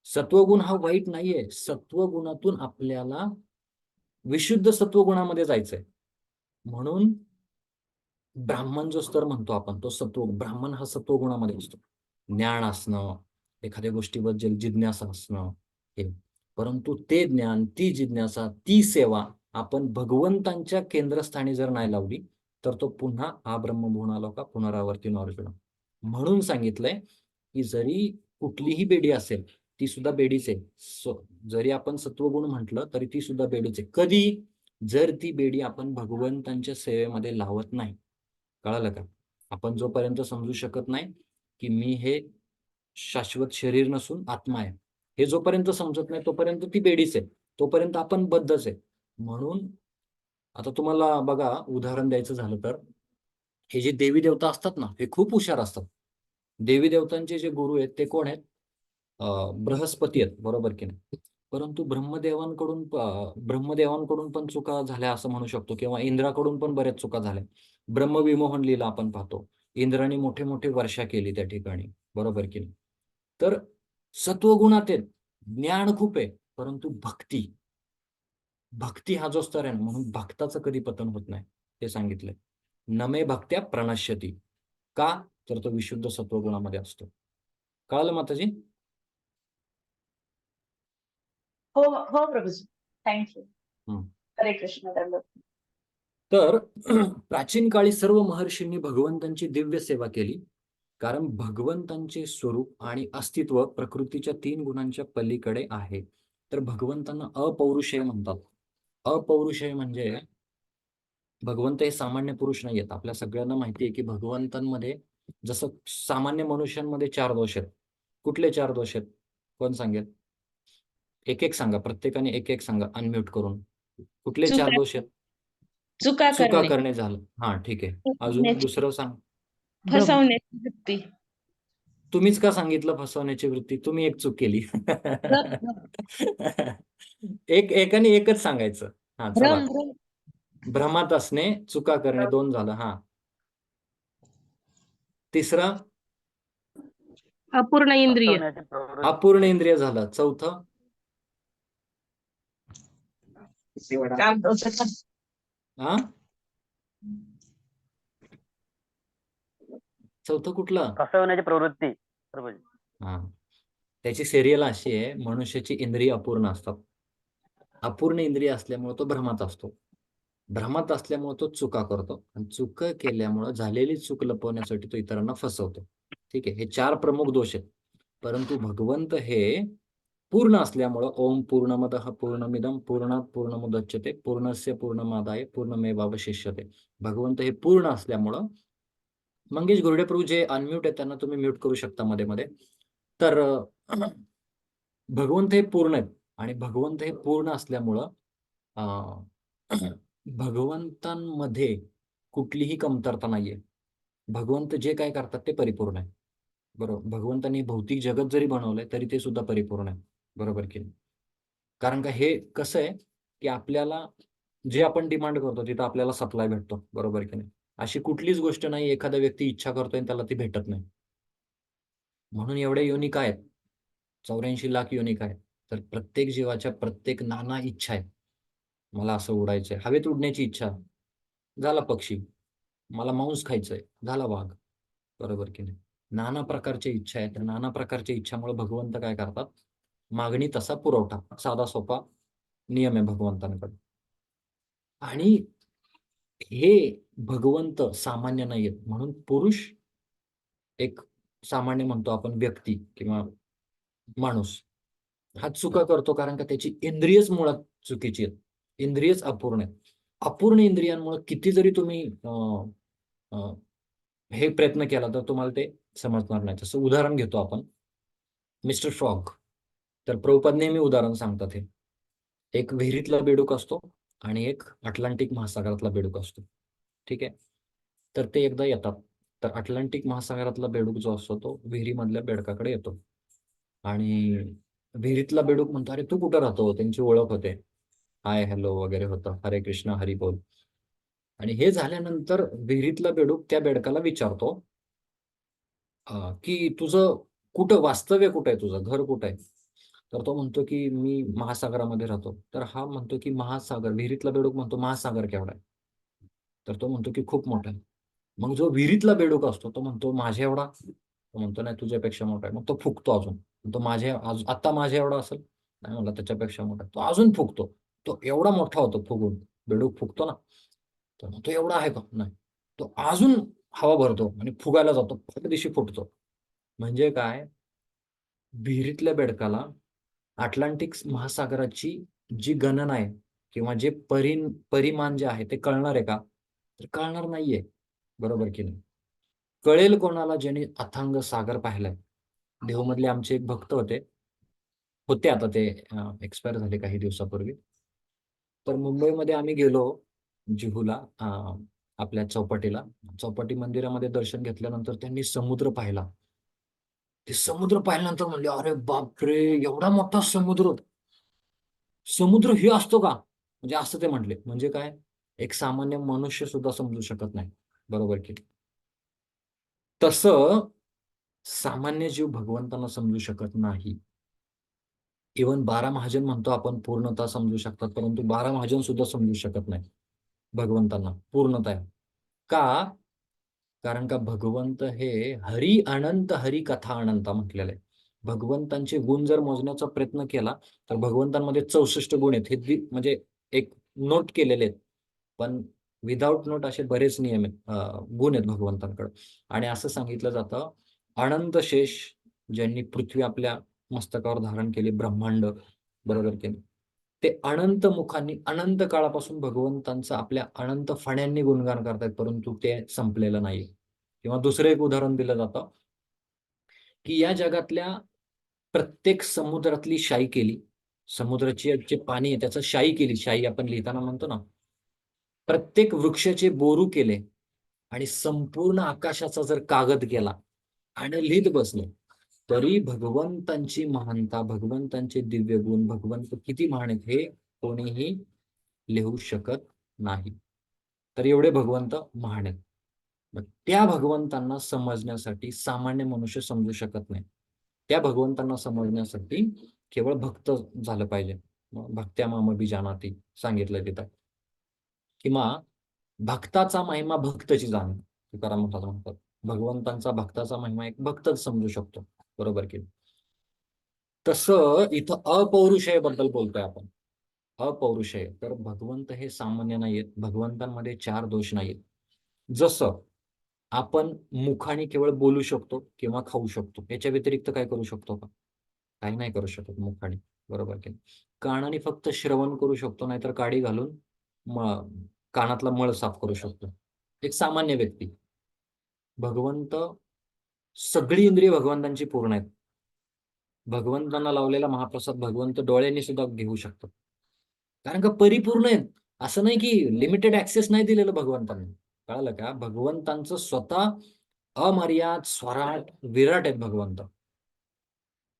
सत्वगुण हा वाईट नाहीये, सत्वगुणातून आपल्याला विशुद्ध सत्वगुणामध्ये जायचंय. म्हणून ब्राह्मण जो स्तर म्हणतो आपण, तो सत्व, ब्राह्मण हा सत्वगुणामध्ये असतो. ज्ञान असणं, एखाद्या गोष्टीबद्दल जिज्ञासा असणं हे, परंतु ते ज्ञान, ती जिज्ञासा, ती सेवा आपण भगवंतांच्या केंद्रस्थानी जर नाही लावली तर तो पुन्हा हा ब्रह्मभुवनालो का पुनरावर्तीन अर्जुन. म्हणून सांगितलंय की जरी कुठलीही बेडी असेल ती सुद्धा बेडीच आहे. जरी आपण सत्वगुण म्हटलं तरी ती सुद्धा बेडीच आहे. कधी? जर ती बेडी आपण भगवंतांच्या सेवेमध्ये लावत नाही. कळालं का? आपण जोपर्यंत समजू शकत नाही की मी हे शाश्वत शरीर नसून आत्मा आहे, हे जोपर्यंत समजत नाही तोपर्यंत ती बेडीच आहे, तोपर्यंत आपण बद्धच आहे. म्हणून आता तुम्हाला बघा, उदाहरण द्यायचं झालं तर, हे जे देवी देवता असतात ना, हे खूप हुशार असतात. देवी देवतांचे जे गुरु आहेत ते कोण आहेत? बृहस्पती आहेत, बरोबर की नाही. परंतु ब्रह्मदेवांकडून पण चुका झाल्या असं म्हणू शकतो, किंवा इंद्राकडून पण बऱ्याच चुका झाल्या. ब्रह्मविमोहन लीला आपण पाहतो, इंद्राने मोठे मोठे वर्षा केली त्या ठिकाणी, बरोबर की नाही. तर सत्वगुणात आहेत, ज्ञान खूप आहे, परंतु भक्ती हा जो स्तर आहे ना, म्हणून भक्ताचं कधी पतन होत नाही, ते सांगितलंय. नमे भक्त्या प्रणश्यती, का तर तो विशुद्ध सत्वगुणामध्ये असतो. कळालं माताजी? हो हो प्रभूजी, थँक्यू. हम्म. हरे कृष्ण दंडवत. तर प्राचीन काळी सर्व महर्षींनी भगवंतांची दिव्य सेवा केली, कारण भगवंतांचे स्वरूप आणि अस्तित्व प्रकृतीच्या 3 गुणांच्या पलीकडे आहे. तर भगवंतांना अपौरुषेय म्हणतात. अपौरुषेय म्हणजे भगवंत हे सामान्य पुरुष नाही आहेत. आपल्या सगळ्यांना माहिती आहे की भगवंतांमध्ये जसं सामान्य मनुष्यांमध्ये 4 दोष आहेत. कुठले 4 दोष आहेत? कोण सांगेल? एक एक सांगा, प्रत्येकाने एक एक सांगा अनम्यूट करून. कुठले 4 चुका दोष आहेत? चुका चुका करणे, करणे झालं. हा, ठीक आहे. अजून दुसरं सांग. फसवण्याची वृत्ती, तुम्हीच का सांगितलं फसवण्याची वृत्ती? तुम्ही एक चूक केली. एकाने एकच सांगायचं. हा, चला. भ्रम भ्रम भ्रमात असणे, चुका करणे 2 झालं. हा, तिसरा अपूर्ण इंद्रिय, अपूर्ण इंद्रिय झालं. चौथं हा, चौथं कुठलं? फसवण्याची प्रवृत्ती. हा, त्याची सिरियल अशी आहे, मनुष्याची इंद्रिय अपूर्ण असतात. अपूर्ण इंद्रिय असल्यामुळे तो भ्रमात असतो. भ्रमात असल्यामुळे तो चुका करतो आणि चुका केल्यामुळे झालेली चूक लपवण्यासाठी तो इतरांना फसवतो. ठीक आहे, हे 4 प्रमुख दोष आहेत. परंतु भगवंत हे पूर्ण असल्यामुळं ओम पूर्णमदः पूर्णमिदं पूर्णात् पूर्णमुदच्यते पूर्णस्य पूर्णमादाय पूर्णमेवावशिष्यते. भगवंत हे पूर्ण असल्यामुळं, मंगेश घोरडे प्रभू जे अनम्यूट आहेत त्यांना तुम्ही म्यूट करू शकता मध्ये मध्ये. तर भगवंत हे पूर्ण आहेत आणि भगवंत हे पूर्ण असल्यामुळं अं, भगवंतांमध्ये कुठलीही कमतरता नाहीये. भगवंत जे काय करतात ते परिपूर्ण आहे. बरोबर. भगवंतांनी भौतिक जगत जरी बनवलंय तरी ते सुद्धा परिपूर्ण आहे. बरोबर की नाही? कारण का हे कसं आहे की आपल्याला जे आपण डिमांड करतो तिथं आपल्याला सप्लाय भेटतो. बरोबर की नाही? अशी कुठलीच गोष्ट नाही एखादा व्यक्ती इच्छा करतोय आणि त्याला ती भेटत नाही. म्हणून एवढ्या योनिक आहेत, 84 लाख योनिक आहेत. तर प्रत्येक जीवाच्या प्रत्येक नाना इच्छा आहेत. मला असं उडायचंय, हवेत उडण्याची इच्छा, झाला पक्षी. मला मांस खायचंय, झाला वाघ. बरोबर की नाही? नाना प्रकारच्या इच्छा आहेत. त्या नाना प्रकारच्या इच्छामुळे भगवंत काय करतात? मागणी तसा पुरवठा. साधा सोपा नियम आहे भगवंतांकडे. आणि हे भगवंत सामान्य नाहीयेत. म्हणून पुरुष एक सामान्य म्हणतो आपण व्यक्ती किंवा माणूस हा चुका करतो कारण का त्याची इंद्रियच मुळात चुकीची आहेत. इंद्रियच अपूर्ण आहेत. अपूर्ण इंद्रियांमुळे किती जरी तुम्ही हे प्रयत्न केला तर तुम्हाला ते समजणार नाही. तसं उदाहरण घेतो आपण, मिस्टर फ्रॉग. तर प्रभुपाद नेहमी उदाहरण सांगतात हे. एक विहिरीतला बेडूक असतो आणि एक अटलांटिक महासागरातला बेडूक असतो. ठीक आहे. तर ते एकदा येतात. तर अटलांटिक महासागरातला बेडूक जो असतो तो विहिरीमधल्या बेडकाकडे येतो आणि विहिरीतला बेडूक म्हणतो, अरे तू कुठं राहतो? त्यांची ओळख होते, हाय हॅलो वगैरे होतं, हरे कृष्ण हरी बोल. आणि हे झाल्यानंतर विहिरीतला बेडूक त्या बेडकाला विचारतो की तुझं कुठं वास्तव्य कुठं आहे, तुझं घर कुठं आहे? तर तो म्हणतो की मी महासागरामध्ये राहतो. तर हा म्हणतो की महासागर, विहिरीतला बेडूक म्हणतो महासागर केवढा आहे? तर तो म्हणतो की खूप मोठा आहे. मग जो विहिरीतला बेडूक असतो तो म्हणतो माझ्या एवढा? तो म्हणतो नाही, तुझ्यापेक्षा मोठा आहे. मग तो फुकतो अजून. तो आता माझ्या एवढा असेल? नाही, म्हणला त्याच्यापेक्षा मोठा. तो अजून फुकतो. तो एवढा मोठा होतो फुगून. बेडूक फुकतो ना, तर तो एवढा आहे का? नाही. तो अजून हवा भरतो आणि फुगायला जातो, दिवशी फुटतो. म्हणजे काय? विहिरीतल्या बेडकाला अटलांटिक महासागराची जी गणना आहे किंवा जे परिमाण जे आहे ते कळणार आहे का? तर कळणार नाहीये. बरोबर की नाही? कळेल कोणाला? ज्यांनी अथांग सागर पाहिलाय. देहूमधले आमचे एक भक्त होते आता ते एक्सपायर झाले काही दिवसापूर्वी. तर मुंबईमध्ये आम्ही गेलो जुहूला, आपल्या चौपाटीला. चौपाटी मंदिरामध्ये दर्शन घेतल्यानंतर त्यांनी समुद्र पाहिला. ते समुद्र पाहिल्यानंतर म्हणले, अरे बापरे, एवढा मोठा समुद्र! समुद्र हे असतो का? म्हणजे असं ते म्हटले. म्हणजे काय? एक सामान्य मनुष्य सुद्धा समजू शकत नाही. बरोबर की? तसं सामान्य जीव भगवंतांना समजू शकत नाही. इव्हन 12 महाजन म्हणतो आपण पूर्णता समजू शकतात, परंतु 12 महाजन सुद्धा समजू शकत नाही भगवंतांना पूर्णता. का? कारण का भगवंत हे हरी अनंत, हरी कथा अनंत म्हटलेलं आहे. भगवंतांचे गुण जर मोजण्याचा प्रयत्न केला तर भगवंतांमध्ये 64 गुण आहेत. हे म्हणजे एक नोट केलेले आहेत. पण विदाऊट नोट असे बरेच नियम आहेत, गुण आहेत भगवंतांकडे. आणि असं सांगितलं जातं, अनंत शेष ज्यांनी पृथ्वी आपल्या मस्तकावर धारण केली, ब्रह्मांड. बरोबर की नाही? ते अनंत मुखांनी अनंत काळापासून भगवंतांचं आपल्या अनंत फण्यांनी गुणगान करतायत, परंतु ते संपलेलं नाही. किंवा दुसरं एक उदाहरण दिलं जातं की या जगातल्या प्रत्येक समुद्रातली शाई केली, समुद्राची जे पाणी आहे त्याचं शाई केली, शाई आपण लिहिताना म्हणतो ना, प्रत्येक वृक्षाचे बोरू केले आणि संपूर्ण आकाशाचा जर कागद केला आणि लिहित बसले, तरी भगवंतांची महानता, भगवंतांचे दिव्य गुण, भगवंत किती महान आहेत हे कोणीही लिहू शकत नाही. तर एवढे भगवंत महान आहेत. मग त्या भगवंतांना समजण्यासाठी सामान्य मनुष्य समजू शकत नाही. त्या भगवंतांना समजण्यासाठी केवळ भक्त झालं पाहिजे. भक्त्या माम जानाति सांगितलं तिथं. किंवा भक्ताचा महिमा भक्तची जाण, तुकाराम महाराज म्हणतात. भगवंतांचा भक्ताचा महिमा एक भक्तच समजू शकतो, बरोबर की. तसं इथं अपौरुषेय बद्दल बोलतोय आपण. अपौरुषेय, तर भगवंत हे सामान्य नाहीयेत. भगवंतांमध्ये 4 दोष नाहीयेत. जसं आपण मुखाने केवळ बोलू शकतो किंवा खाऊ शकतो, याच्या व्यतिरिक्त काय करू शकतो का? काही नाही करू शकत मुखाने, बरोबर की. कानाने फक्त श्रवण करू शकतो, नाहीतर काडी घालून कानातला मळ साफ करू शकतो, एक सामान्य व्यक्ती. भगवंत, सगळी इंद्रिय भगवंतांची पूर्ण आहेत. भगवंतांना लावलेला महाप्रसाद भगवंत डोळ्यांनी सुद्धा घेऊ शकतात, कारण का परिपूर्ण आहेत. असं नाही की लिमिटेड ऍक्सेस नाही दिलेलं भगवंतांनी, कळालं का? भगवंतांचं स्वतः अमर्याद, स्वराट, विराट आहेत भगवंत.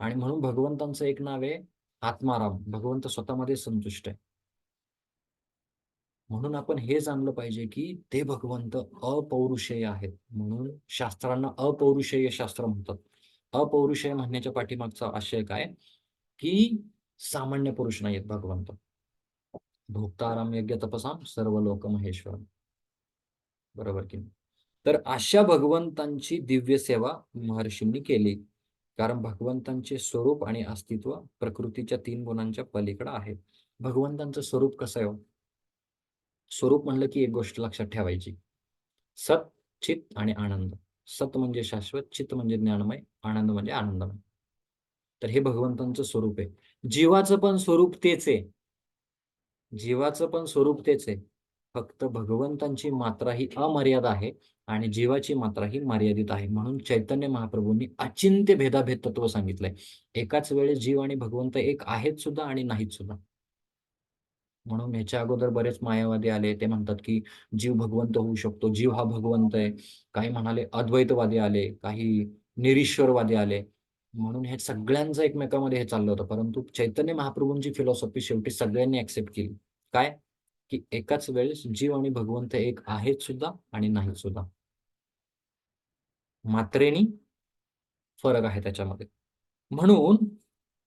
आणि म्हणून भगवंतांचं एक नाव आहे आत्माराम. भगवंत स्वतःमध्ये संतुष्ट आहे. म्हणून आपण हे जाणलं पाहिजे की ते भगवंत अपौरुषेय आहेत. म्हणून शास्त्रांना अपौरुषेय शास्त्र म्हणतात. अपौरुषेय म्हणण्याच्या पाठीमागचा आशय काय, की सामान्य पुरुष नाहीत भगवंत. भोक्ताराम यज्ञ तपसाम सर्व लोक महेश्वर, बरोबर की. तर अशा भगवंतांची दिव्य सेवा महर्षींनी केली, कारण भगवंतांचे स्वरूप आणि अस्तित्व प्रकृतीच्या 3 गुणांच्या पलीकडे आहे. भगवंतांचं स्वरूप कसं आहे? स्वरूप म्हणलं की एक गोष्ट लक्षात ठेवायची, सत, चित आणि आनंद. सत म्हणजे शाश्वत, चित म्हणजे ज्ञानमय, आनंद म्हणजे आनंदमय. तर हे भगवंतांचं स्वरूप आहे. जीवाचं पण स्वरूप तेच आहे. जीवाचं पण स्वरूप तेच आहे. फक्त भगवंतांची मात्रा ही अमर्याद आहे आणि जीवाची मात्रा ही मर्यादित आहे. म्हणून चैतन्य महाप्रभूंनी अचिंत्य भेदाभेद तत्व सांगितलंय. एकाच वेळेस जीव आणि भगवंत एक आहेत सुद्धा आणि नाहीत सुद्धा. म्हणून ह्याच्या अगोदर बरेच मायावादी आले, ते म्हणतात की जीव भगवंत होऊ शकतो, जीव हा भगवंत आहे. काही म्हणाले अद्वैतवादी आले, काही निरीश्वरवादी आले. म्हणून हे सगळ्यांचं एकमेकांमध्ये हे चाललं होतं. परंतु चैतन्य महाप्रभूंची फिलॉसॉफी शेवटी सगळ्यांनी ऍक्सेप्ट केली. काय? की एकाच वेळेस जीव आणि भगवंत एक आहेत सुद्धा आणि नाहीत सुद्धा. मात्रेनी फरक आहे त्याच्यामध्ये. म्हणून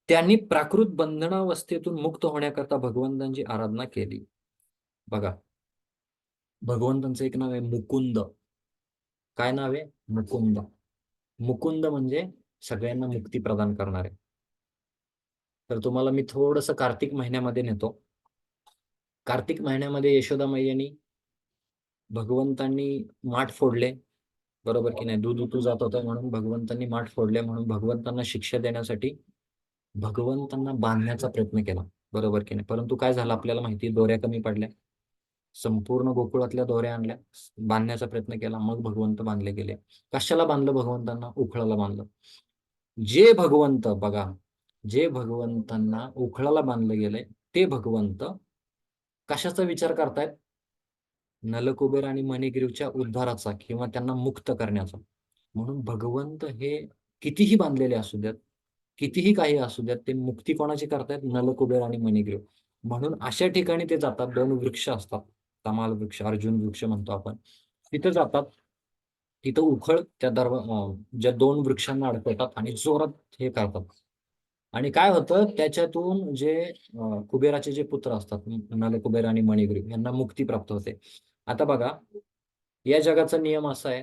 त्यांनी प्राकृत बंधनावस्थेतून मुक्त होण्याकरता भगवंतांची आराधना केली. बघा, भगवंतांचं एक नाव आहे मुकुंद. काय नाव आहे? मुकुंद. मुकुंद म्हणजे सगळ्यांना मुक्ती प्रदान करणारे. तर तुम्हाला मी थोडंसं कार्तिक महिन्यामध्ये नेतो. कार्तिक महिन्यामध्ये यशोदा मैयानी भगवंतांनी माठ फोडले, बरोबर की नाही? दूध उतू जात होतं म्हणून भगवंतांनी माठ फोडले. म्हणून भगवंतांना शिक्षा देण्यासाठी भगवंतांना बांधण्याचा प्रयत्न केला, बरोबर की नाही? परंतु काय झालं आपल्याला माहिती, दोऱ्या कमी पडल्या. संपूर्ण गोकुळातल्या दोऱ्या आणल्या, बांधण्याचा प्रयत्न केला, मग भगवंत बांधले गेले. कशाला बांधलं भगवंतांना? उखळाला बांधलं. जे भगवंत, बघा, जे भगवंतांना उखळाला बांधलं गेलंय ते भगवंत कशाचा विचार करतायत? नलकुबेर आणि मणिग्रीवच्या उद्धाराचा किंवा त्यांना मुक्त करण्याचा. म्हणून भगवंत हे कितीही बांधलेले असू द्यात, कितीही काही असू द्यात, ते मुक्ती कोणाची करतायत? नलकुबेर आणि मणिग्रीव. म्हणून अशा ठिकाणी ते जातात. 2 वृक्ष असतात, तमाल वृक्ष, अर्जुन वृक्ष म्हणतो आपण. तिथं जातात, तिथं उखळ त्या ज्या 2 वृक्षांना अडकवतात आणि जोरात हे करतात. आणि काय होतं, त्याच्यातून जे कुबेराचे जे पुत्र असतात, नलकुबेर आणि मणिग्रीव, यांना मुक्ती प्राप्त होते. आता बघा, या जगाचा नियम असा आहे,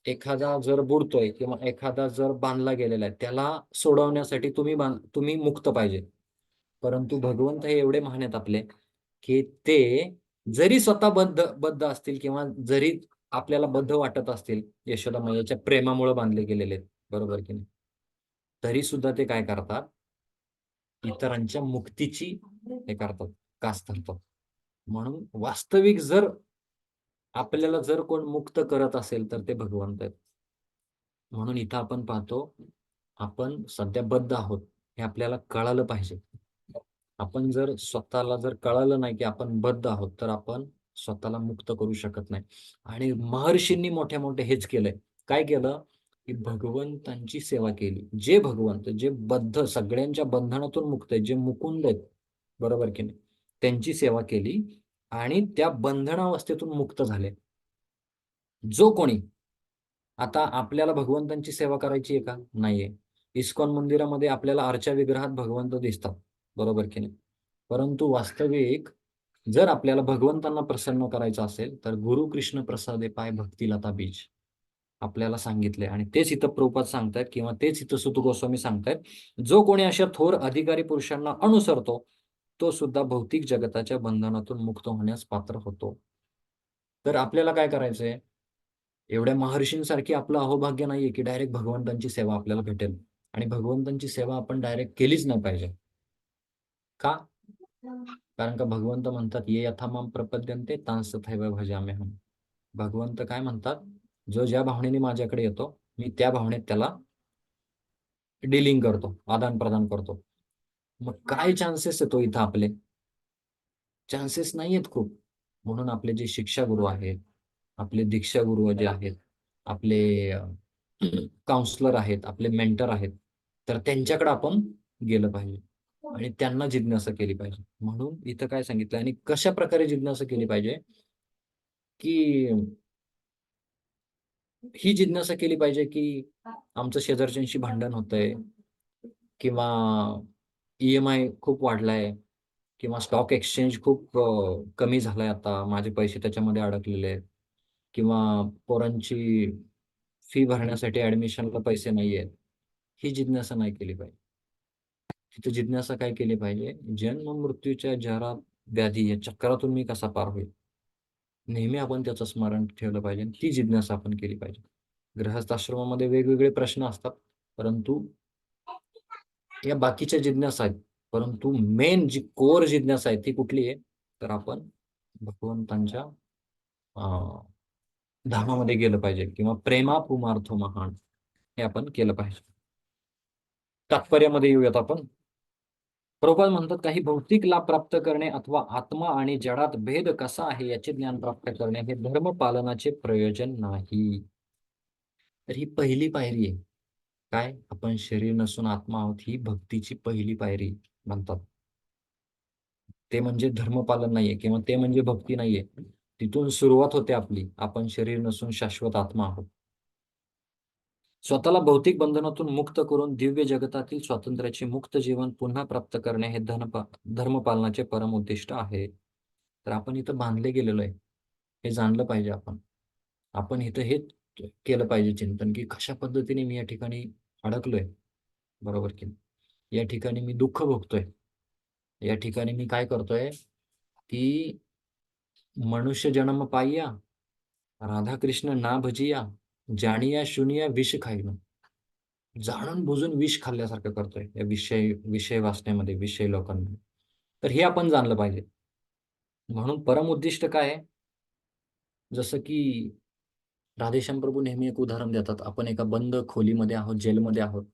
एखादा जर बुडतोय किंवा एखादा जर बांधला गेलेला आहे, त्याला सोडवण्यासाठी तुम्ही मुक्त पाहिजे. परंतु भगवंत हे एवढे महान आहेत आपले, की ते जरी स्वतः बद्ध असतील किंवा जरी आपल्याला बद्ध वाटत असतील, यशोदा मैयाच्या प्रेमामुळे बांधले गेलेले आहेत, बरोबर की नाही? तरी सुद्धा ते काय करतात? इतरांच्या मुक्तीची हे करतात, कास धरतात. म्हणून वास्तविक जर आपल्याला जर कोण मुक्त करत असेल तर ते भगवंत आहेत. म्हणून इथं आपण पाहतो, आपण सध्या बद्ध आहोत. हे आपल्याला कळालं पाहिजे. आपण जर स्वतःला जर कळालं नाही की आपण बद्ध आहोत, तर आपण स्वतःला मुक्त करू शकत नाही. आणि महर्षींनी मोठ्या मोठे हेच केलंय. काय केलं? की भगवंतांची सेवा केली. जे भगवंत, जे बद्ध, सगळ्यांच्या बंधनातून मुक्त आहेत, जे मुकुंद आहेत, बरोबर की नाही, त्यांची सेवा केली आणि त्या बंधनावस्थेतून मुक्त झाले. जो कोणी आता आपल्याला भगवंतांची सेवा करायची आहे का? नाहीये. इस्कॉन मंदिरामध्ये आपल्याला आरच्या विग्रहात भगवंत दिसतात, बरोबर की नाही? परंतु वास्तविक जर आपल्याला भगवंतांना प्रसन्न करायचं असेल, तर गुरु कृष्ण प्रसादे पाय भक्तिलता बीज आपल्याला सांगितले. आणि तेच इथं प्रभुपाद सांगतायत किंवा तेच इथं सुत गोस्वामी सांगतायत. जो कोणी अशा थोर अधिकारी पुरुषांना अनुसरतो, तो सुद्धा भौतिक जगताच्या बंधनातून मुक्त होण्यास पात्र होतो. तर आपल्याला काय करायचंय? एवढ्या महर्षींसारखी आपलं अहोभाग्य नाहीये की डायरेक्ट भगवंतांची सेवा आपल्याला भेटेल. आणि भगवंतांची सेवा आपण डायरेक्ट केलीच नाही पाहिजे. का? कारण का भगवंत म्हणतात, ये यथा माम प्रपद्यन्ते तांस तथैव भजाम्यहम्. भगवंत काय म्हणतात? जो ज्या भावनेने माझ्याकडे येतो, मी त्या भावनेत त्याला डीलिंग करतो, आदान प्रदान करतो. मग काय चान्सेस येतो इथं आपले? चान्सेस नाहीयेत खूप. म्हणून आपले जे शिक्षा गुरु आहेत, आपले दीक्षा गुरु जे आहेत, आपले काउन्सलर आहेत, आपले मेंटर आहेत, तर त्यांच्याकडे आपण गेलं पाहिजे आणि त्यांना जिज्ञासा केली पाहिजे. म्हणून इथं काय सांगितलं आणि कशा प्रकारे जिज्ञासा केली पाहिजे? की ही जिज्ञासा केली पाहिजे की आमचं शेजारच्यांशी भांडण होतंय किंवा EMI खूप वाढलाय किंवा स्टॉक एक्सचेंज खूप कमी झालाय आता, माझे पैसे त्याच्यामध्ये अडकलेले आहेत किंवा पोरांची फी भरण्यासाठी ऍडमिशनला पैसे नाहीयेत. ही जिज्ञासा नाही केली पाहिजे. तिथे जिज्ञासा काय केली पाहिजे? जन्म मृत्यूच्या जरा व्याधी या चक्रातून मी कसा पार होईल? नेहमी आपण त्याचं स्मरण ठेवलं पाहिजे. ती जिज्ञासा आपण केली पाहिजे. गृहस्थाश्रमामध्ये वेगवेगळे प्रश्न असतात, परंतु या बाकीच्या जिज्ञासा आहेत. परंतु मेन जी कोर जिज्ञासा आहे ती कुठली आहे? तर आपण भगवंतांच्या धामामध्ये गेलं पाहिजे किंवा प्रेमापुमार्थ महान हे आपण केलं पाहिजे. तात्पर्यामध्ये येऊयात आपण. प्रभुपाद म्हणतात, काही भौतिक लाभ प्राप्त करणे अथवा आत्मा आणि जडात भेद कसा आहे याचे ज्ञान प्राप्त करणे हे धर्म पालनाचे प्रयोजन नाही. तर ही पहिली पायरी आहे. काय? आपण शरीर नसून आत्मा आहोत, ही भक्तीची पहिली पायरी म्हणतात. ते म्हणजे धर्मपालन नाहीये किंवा ते म्हणजे भक्ती नाहीये. तिथून सुरुवात होते आपली. आपण शरीर नसून शाश्वत आत्मा आहोत. स्वतःला भौतिक बंधनातून मुक्त करून दिव्य जगतातील स्वातंत्र्याचे मुक्त जीवन पुन्हा प्राप्त करणे हे धर्मपालनाचे परम उद्दिष्ट आहे. तर आपण इथं बांधले गेलेलो आहे. हे जाणलं पाहिजे आपण. आपण इथं हे केलं पाहिजे चिंतन की कशा पद्धतीने मी या ठिकाणी अडकलोय, बरोबर की नाही? या ठिकाणी मी दुःख भोगतोय. या ठिकाणी मी काय करतोय की मनुष्य जन्म पाहिया, राधाकृष्ण ना भजिया, जाणिया शुनिया विष खाईन. जाणून बुजून विष खाल्ल्यासारखं करतोय या विषय वाचण्यामध्ये, विषय लोकांमध्ये. तर हे आपण जाणलं पाहिजे. म्हणून परम उद्दिष्ट काय आहे? जसं की राधेश्याम प्रभू नेहमी एक उदाहरण देतात. आपण एका बंद खोलीमध्ये आहोत, जेलमध्ये आहोत.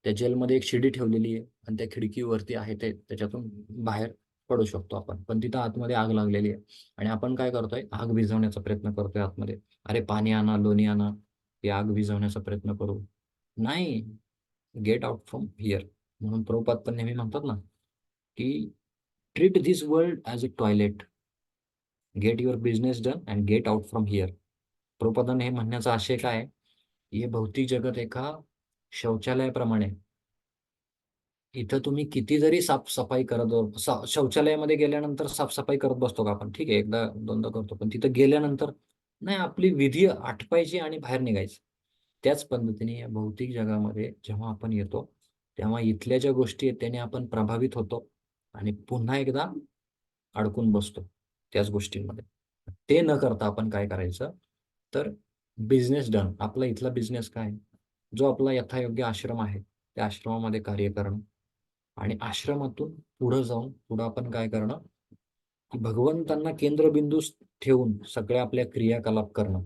त्या जेलमध्ये एक शिडी ठेवलेली आहे आणि त्या खिडकीवरती आहे ते त्याच्यातून बाहेर पडू शकतो आपण. पण तिथं आतमध्ये आग लागलेली आहे आणि आपण काय करतोय? आग विझवण्याचा प्रयत्न करतोय आतमध्ये. अरे पाणी आणा, लोणी आणा, ती आग विझवण्याचा प्रयत्न करू. नाही, गेट आउट फ्रॉम हिअर. म्हणून प्रभुपाद पण नेहमी म्हणतात ना की treat this world as a toilet, get your business done and get out from here. प्रभुपादांनी हे म्हणण्याचा आशय काय आहे? हे भौतिक जगत एका शौचालयाप्रमाणे. इथं तुम्ही किती जरी साफसफाई करत शौचालयामध्ये गेल्यानंतर साफसफाई करत बसतो का आपण? ठीक आहे, एकदा दोनदा करतो, पण तिथं गेल्यानंतर नाही, आपली विधी आटपायची आणि बाहेर निघायचं. त्याच पद्धतीने या भौतिक जगामध्ये जेव्हा आपण येतो, तेव्हा इथल्या ज्या गोष्टी आहेत त्याने आपण प्रभावित होतो आणि पुन्हा एकदा अडकून बसतो त्याच गोष्टींमध्ये. ते न करता आपण काय करायचं? तर बिझनेस डन. आपला इथला बिझनेस काय आहे? जो आपला यथायोग्य आश्रम आहे, त्या आश्रमामध्ये कार्य करणं आणि आश्रमातून पुढं जाऊन पुढं आपण काय करणं? की भगवंतांना केंद्रबिंदू ठेवून सगळ्या आपल्या क्रियाकलाप करणं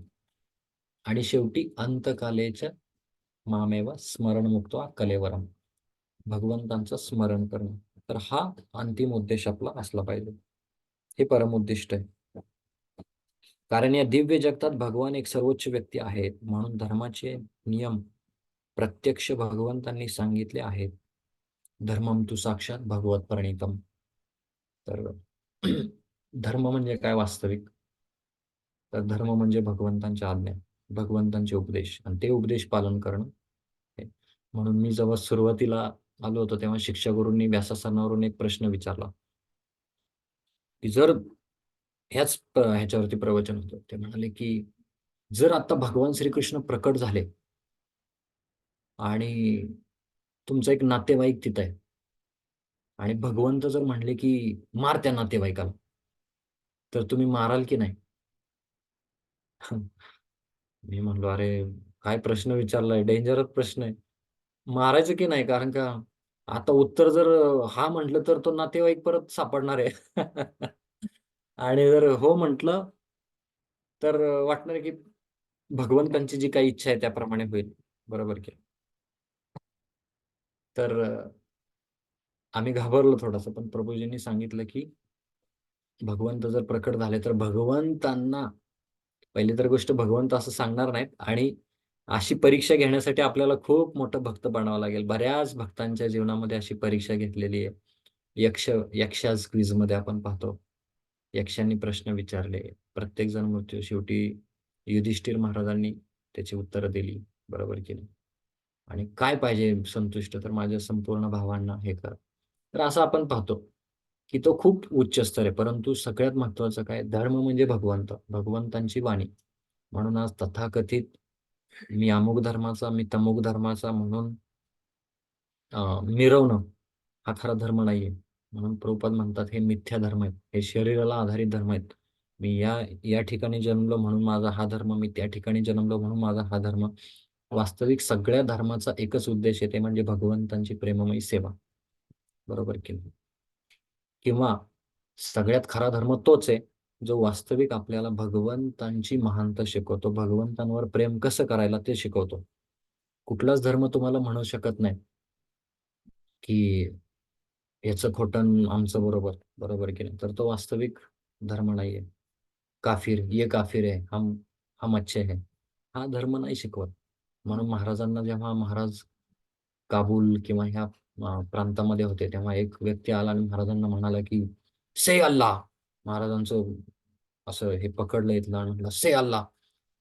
आणि शेवटी अंतकालेच्या मामेव स्मरणमुक्त्वा कलेवरम. भगवंतांचं स्मरण करणं. तर हा अंतिम उद्देश आपला असला पाहिजे. हे परमोद्दिष्ट आहे. कारण या दिव्य जगतात भगवान एक सर्वोच्च व्यक्ती आहेत, म्हणून धर्माचे नियम प्रत्यक्ष भगवंतांनी सांगितले आहेत. धर्मम तु साक्षात भगवत प्रणीतम. तर धर्म म्हणजे काय वास्तविक? तर धर्म म्हणजे भगवंतांच्या आज्ञा, भगवंतांचे उपदेश, आणि ते उपदेश पालन करणं. हे. म्हणून मी जेव्हा सुरुवातीला आलो होतो तेव्हा शिक्षागुरूंनी व्यासासनावरून एक प्रश्न विचारला की जर ह्याच्यावरती प्रवचन होतं. ते म्हणाले की जर आता भगवान श्रीकृष्ण प्रकट झाले आणि तुमचा एक नातेवाईक तिथं आहे आणि भगवंत जर म्हणले की मार त्या नातेवाईकाला, तर तुम्ही माराल की नाही? मी म्हणलो, अरे काय प्रश्न विचारलाय, डेंजरस प्रश्न आहे. मारायचं की नाही? कारण का आता उत्तर जर हा म्हटलं तर तो नातेवाईक परत सापडणार आहे. आणि जर हो म्हटलं तर वाटणार की भगवंतांची जी काही इच्छा आहे त्याप्रमाणे होईल. बरोबर की. तर आम्ही घाबरलो थोडंसं, पण प्रभूजींनी सांगितलं की भगवंत जर प्रकट झाले तर भगवंतांना पहिली तर गोष्ट भगवंत असं सांगणार नाहीत, आणि अशी परीक्षा घेण्यासाठी आपल्याला खूप मोठं भक्त बनावं लागेल. बऱ्याच भक्तांच्या जीवनामध्ये अशी परीक्षा घेतलेली आहे. यक्षाज क्विझमध्ये आपण पाहतो. यक्षांनी प्रश्न विचारले. प्रत्येकजण मृत्यू शेवटी युधिष्ठिर महाराजांनी त्याची उत्तरं दिली. बरोबर की नाही? आणि काय पाहिजे संतुष्ट? तर माझ्या संपूर्ण भावांना हे कर. तर असं आपण पाहतो की तो खूप उच्च स्तर आहे. परंतु सगळ्यात महत्त्वाचं काय? धर्म म्हणजे भगवंत, भगवंतांची वाणी. म्हणून आज तथाकथित मी अमुक धर्माचा, मी तमुक धर्माचा म्हणून मिरवणं हा खरा धर्म नाहीये. म्हणून प्रभुपाद म्हणतात हे मिथ्या धर्म आहेत, हे शरीराला आधारित धर्म आहेत. मी या ठिकाणी जन्मलो म्हणून माझा हा धर्म, मी त्या ठिकाणी जन्मलो म्हणून माझा हा धर्म. वास्तविक सगळ्या धर्माचा एकच उद्देश आहे, ते म्हणजे भगवंतांची प्रेममयी सेवा. बरोबर की नाही? किंवा सगळ्यात खरा धर्म तोच आहे जो वास्तविक आपल्याला भगवंतांची महानता शिकवतो, भगवंतांवर प्रेम कसं करायला ते शिकवतो. कुठलाच धर्म तुम्हाला म्हणू शकत नाही की याचं खोटं आणि आमचं बरोबर. बरोबर की नाही? तर तो वास्तविक धर्म नाहीये. काफिर, ये काफिर है, हम अच्छे हैं, हा धर्म नाही शिकवत. म्हणून महाराजांना जेव्हा महाराज काबूल किंवा ह्या प्रांतामध्ये होते तेव्हा एक व्यक्ती आला आणि महाराजांना म्हणाला की से अल्लाह. महाराजांचं असं हे पकडलं इथलं आणि म्हटलं से अल्लाह.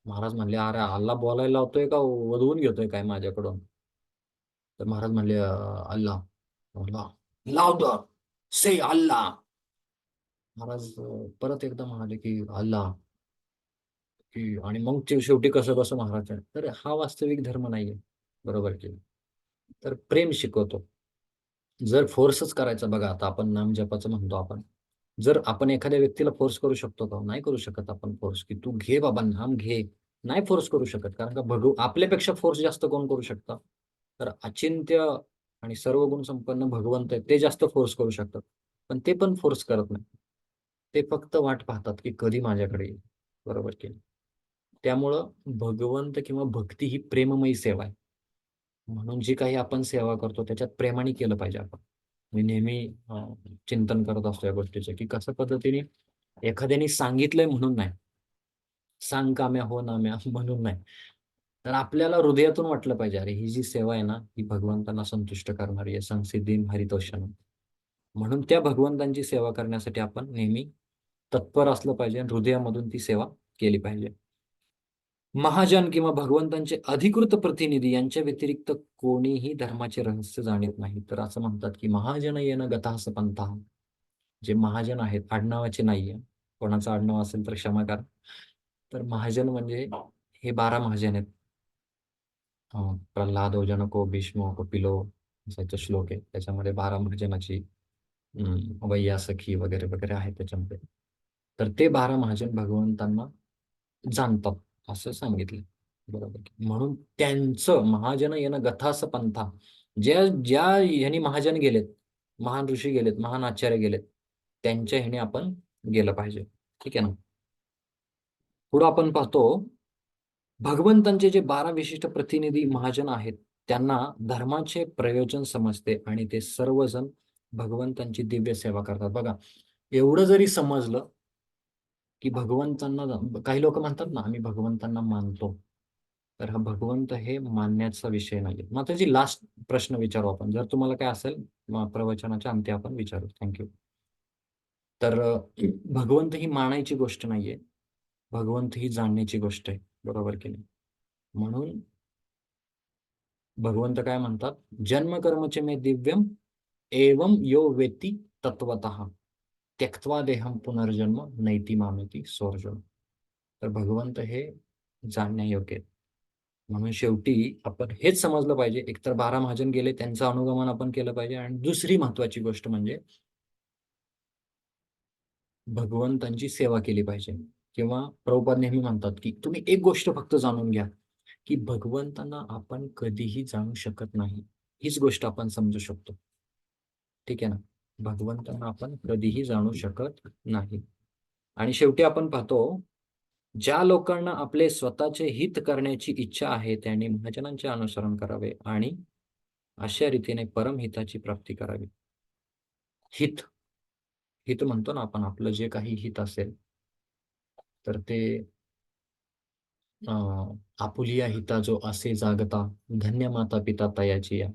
महाराज म्हणले, अरे अल्लाह बोलायला लावतोय का वधवून घेतोय काय माझ्याकडून? तर महाराज म्हणले अल्लाह. म्हणला लाउडर, से अल्लाह. महाराज परत एकदा म्हणाले की अल्लाह, की आणि मग ते शेवटी कसं कसं महाराज. तर हा वास्तविक धर्म नाहीये. बरोबर की. तर प्रेम शिकवतो. जर फोर्सच करायचा, बघा आता आपण नाम जपाचं म्हणतो आपण, जर आपण एखाद्या व्यक्तीला फोर्स करू शकतो का? नाही करू शकत आपण फोर्स, की तू घे बाबा नाम घे. नाही फोर्स करू शकत, कारण का आपल्यापेक्षा फोर्स जास्त कोण करू शकतं? तर अचिंत्य आणि सर्व गुण संपन्न भगवंत आहेत, ते जास्त फोर्स करू शकतात. पण ते पण फोर्स करत नाही. ते फक्त वाट पाहतात की कधी माझ्याकडे येईल. बरोबर की नाही? त्यामुळं भगवंत किंवा भक्ती ही प्रेममयी सेवा आहे. म्हणून जी काही आपण सेवा करतो त्याच्यात प्रेमाने केलं पाहिजे आपण. मी नेहमी चिंतन करत असतो या गोष्टीचं, की कसं पद्धतीने एखाद्याने सांगितलंय म्हणून नाही, सांग काम्या हो नाम्या म्हणून नाही, तर आपल्याला हृदयातून वाटलं पाहिजे, अरे ही जी सेवा आहे ना ही भगवंतांना संतुष्ट करणारी आहे. संसिद्धीं हरितोषणम. म्हणून त्या भगवंतांची सेवा करण्यासाठी आपण नेहमी तत्पर असलं पाहिजे आणि हृदयामधून ती सेवा केली पाहिजे. महाजन किंवा भगवंतांचे अधिकृत प्रतिनिधी यांच्या व्यतिरिक्त कोणीही धर्माचे रहस्य जाणत नाही. तर असं म्हणतात की महाजन येणं गतास पंथा. जे महाजन आहेत, आडनावाचे नाहीये, कोणाचं आडनाव असेल तर क्षमा करा. तर महाजन म्हणजे हे 12 महाजन आहेत. प्रल्हाद, जनको, भीष्म, कपिलो असा श्लोक आहे. त्याच्यामध्ये 12 महाजनाची वैया सखी वगैरे वगैरे आहे त्याच्यामध्ये. तर ते 12 महाजन भगवंतांना जाणतात असं सांगितलं. बरोबर. म्हणून त्यांचं महाजन येणं गथास पंथा. ज्या ज्या ह्यानी महाजन गेलेत, महान ऋषी गेलेत, महान आचार्य गेलेत, त्यांच्या ह्याने आपण गेलं पाहिजे. ठीक आहे ना? पुढं आपण पाहतो भगवंतांचे जे 12 विशिष्ट प्रतिनिधी महाजन आहेत त्यांना धर्माचे प्रयोजन समजते आणि ते सर्वजण भगवंतांची दिव्य सेवा करतात. बघा, एवढं जरी समजलं की भगवंतांना, काही लोक म्हणतात ना, आम्ही भगवंतांना मानतो, तर हा भगवंत हे मानण्याचा विषय नाही. मग त्याची लास्ट प्रश्न विचारू आपण, जर तुम्हाला काय असेल मग प्रवचनाच्या अंती आपण विचारू. थँक्यू. तर भगवंत ही मानायची गोष्ट नाहीये, भगवंत ही जाणण्याची गोष्ट आहे, बरोबर की नाही? म्हणून भगवंत काय म्हणतात, जन्म कर्मचे मे दिव्यम एवं यो वेत्ती तत्वतः त्यक्त्वा देहम पुनर्जन्म नैति मामेती सोर्जुन. तर भगवंत हे जाणण्यायोग्य आहेत. म्हणून शेवटी आपण हेच समजलं पाहिजे, एकतर 12 महाजन गेले त्यांचं अनुगमन आपण केलं पाहिजे, आणि दुसरी महत्वाची गोष्ट म्हणजे भगवंतांची सेवा केली पाहिजे. किंवा प्रभुपाद नेहमी म्हणतात की तुम्ही एक गोष्ट फक्त जाणून घ्या, की भगवंतांना आपण कधीही जाणू शकत नाही, हीच गोष्ट आपण समजू शकतो. ठीक आहे ना? भगवंतांना आपण कधीही जाणू शकत नाही. आणि शेवटी आपण पाहतो, ज्या लोकांना आपले स्वतःचे हित करण्याची इच्छा आहे त्यांनी महाजनांचे अनुसरण करावे आणि अशा रीतीने परमहिताची प्राप्ती करावी. हित हित म्हणतो ना आपण, आपलं जे काही हित असेल तर ते आपुलिया हिता जो असे जागता, धन्य माता पिता तयाची या,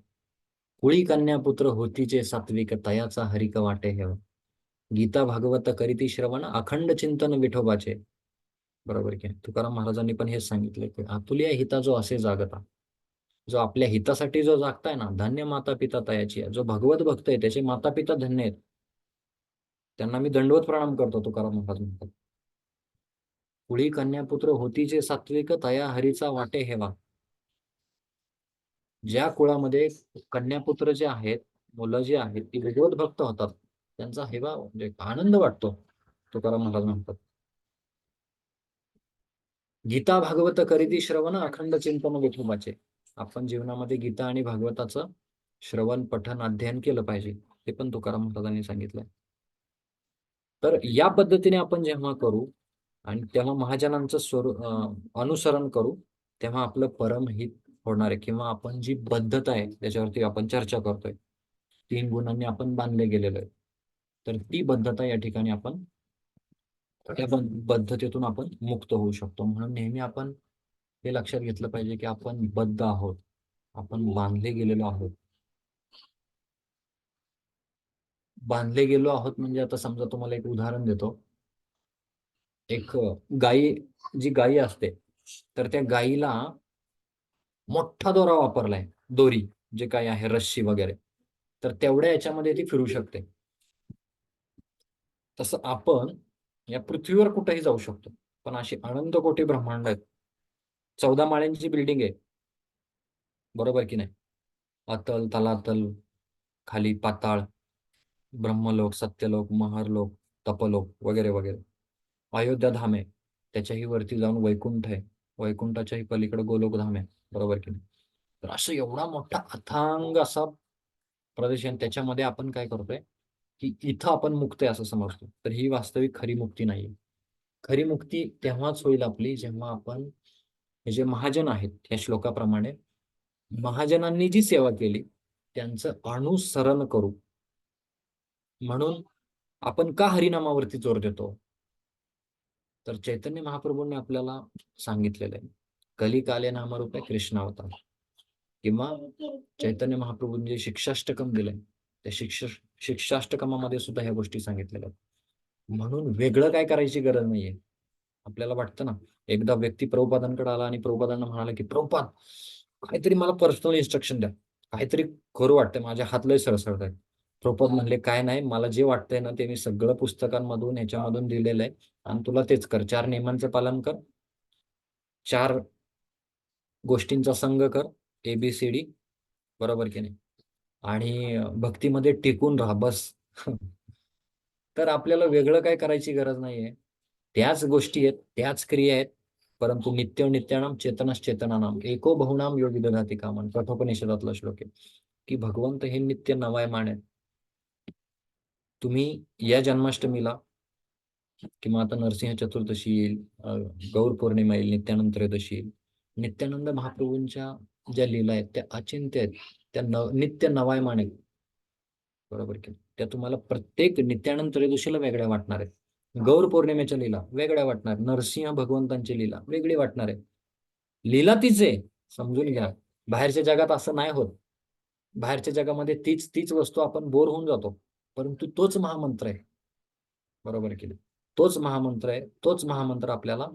कुळी कन्या पुत्र होतीचे सात्विक, तयाचा हरिक वाटे हेव, गीता भागवत करीती श्रवण, अखंड चिंतन विठोबाचे. बरोबर की? तुकाराम महाराजांनी पण हेच सांगितलं की आपुलिया हिता जो असे जागता, जो आपल्या हितासाठी जो जागताय ना, धन्य माता पिता तयाची, जो भगवत भक्त आहे त्याचे माता पिता धन्य आहेत, त्यांना मी दंडवत प्रणाम करतो, तुकाराम महाराज म्हणतात. कुळी कन्यापुत्र होतीचे सात्विक, तया हरीचा वाटे हेवा. ज्या कुळामध्ये कन्यापुत्र जे आहेत, मुलं जी आहेत ती भगवत भक्त होतात, त्यांचा हेवा म्हणजे आनंद वाटतो, तुकाराम महाराज म्हणतात. गीता भागवत करीती श्रवण, अखंड चिंतन विठोबाचे. आपण जीवनामध्ये गीता आणि भागवताचं श्रवण, पठन, अध्ययन केलं पाहिजे, ते पण तुकाराम महाराजांनी सांगितलंय. तर या पद्धतीने आपण जेव्हा करू आणि तेव्हा महाजनांचं अनुसरण करू, तेव्हा आपलं परमहित होणार आहे. किंवा आपण जी बद्धता आहे त्याच्यावरती आपण चर्चा करतोय, 3 गुणांनी आपण बांधले गेलेलो आहे, तर ती बद्धता या ठिकाणी आपण त्या बद्धतेतून आपण मुक्त होऊ शकतो. म्हणून नेहमी आपण हे लक्षात घेतलं पाहिजे की आपण बद्ध आहोत, आपण बांधले गेलेलो आहोत. बांधले गेलो आहोत म्हणजे आता समजा तुम्हाला एक उदाहरण देतो. एक जी गायी असते, तर त्या गायीला मोठा दोरा वापरलाय, दोरी जे काही आहे, रस्सी वगैरे, तर तेवढ्या याच्यामध्ये ती फिरू शकते. तसं आपण या पृथ्वीवर कुठेही जाऊ शकतो, पण अशी अनंत कोटी ब्रह्मांड आहेत, 14 माळ्यांची बिल्डिंग आहे, बरोबर की नाही? अतल, तलातल, खाली पाताळ, ब्रह्मलोक, सत्यलोक, महरलोक, तपलोक वगैरे वगैरे. अयोध्या धाम आहे, त्याच्याही वरती जाऊन वैकुंठ आहे, वैकुंठाच्याही पलीकडे गोलोकधाम आहे, बरोबर की नाही? तर असं एवढा मोठा अथांग असा प्रदेश आहे, त्याच्यामध्ये आपण काय करतोय की इथं आपण मुक्त आहे असं समजतो. तर ही वास्तविक खरी मुक्ती नाहीये. खरी मुक्ती तेव्हाच होईल आपली जेव्हा आपण हे जे महाजन आहेत, या श्लोकाप्रमाणे महाजनांनी जी सेवा केली त्यांचं अनुसरण करू. म्हणून आपण का हरिनामावरती जोर देतो? तर चैतन्य महाप्रभूंनी आपल्याला सांगितलेलं आहे, कलिकाले नामरूपे कृष्णावतार. किंवा चैतन्य महाप्रभूंनी जे शिक्षाष्टकम दिलंय, त्या शिक्षाष्टकमामध्ये सुद्धा ह्या गोष्टी सांगितलेल्या आहेत. म्हणून वेगळं काय करायची गरज नाहीये. आपल्याला वाटतं ना, एकदा व्यक्ती प्रभुपादांकडे आला आणि प्रभुपादांना म्हणाला की प्रभुपाद, काहीतरी मला पर्सनल इन्स्ट्रक्शन द्या, काहीतरी करू वाटतंय, माझ्या हात लय सरसरत आहेत. प्रभुपाद म्हणले, काय नाही, मला जे वाटतंय ना ते मी सगळं पुस्तकांमधून ह्याच्यामधून दिलेलं आहे, आणि तुला तेच कर. 4 नियमांचं पालन कर, 4 गोष्टींचा संग कर, ABCD, बरोबर की नाही? आणि भक्तीमध्ये टिकून राहा, बस. तर आपल्याला वेगळं काय करायची गरज नाहीये. त्याच गोष्टी आहेत, त्याच क्रिया आहेत, परंतु नित्य नित्यानाम चेतनानाम एको बहुनाम योगी दधाती कामन, कठोपनिषदातला श्लोक आहे की भगवंत हे नित्य नवायमान आहेत. तुम्ही या जन्माष्टमीला किंवा आता नरसिंह चतुर्दशी येईल, गौर पौर्णिमा येईल, नित्यानंद त्रयोदशी येईल, नित्यानंद महाप्रभूंच्या ज्या लीला आहेत त्या अचिंत्य आहेत, त्या नित्य नवायमान आहेत. बरोबर की त्या तुम्हाला प्रत्येक नित्यानंद त्रयोदशीला वेगळ्या वाटणार आहेत. गौर पौर्णिमेच्या लीला वेगळ्या वाटणार, नरसिंह भगवंतांची लीला वेगळी वाटणार आहे. लीला तीच आहे, समजून घ्या. बाहेरच्या जगात असं नाही होत. बाहेरच्या जगामध्ये तीच तीच वस्तू आपण बोर होऊन जातो, परंतु तोच महामंत्र आहे. बरोबर की तोच महामंत्र आहे. तोच महामंत्र आपल्याला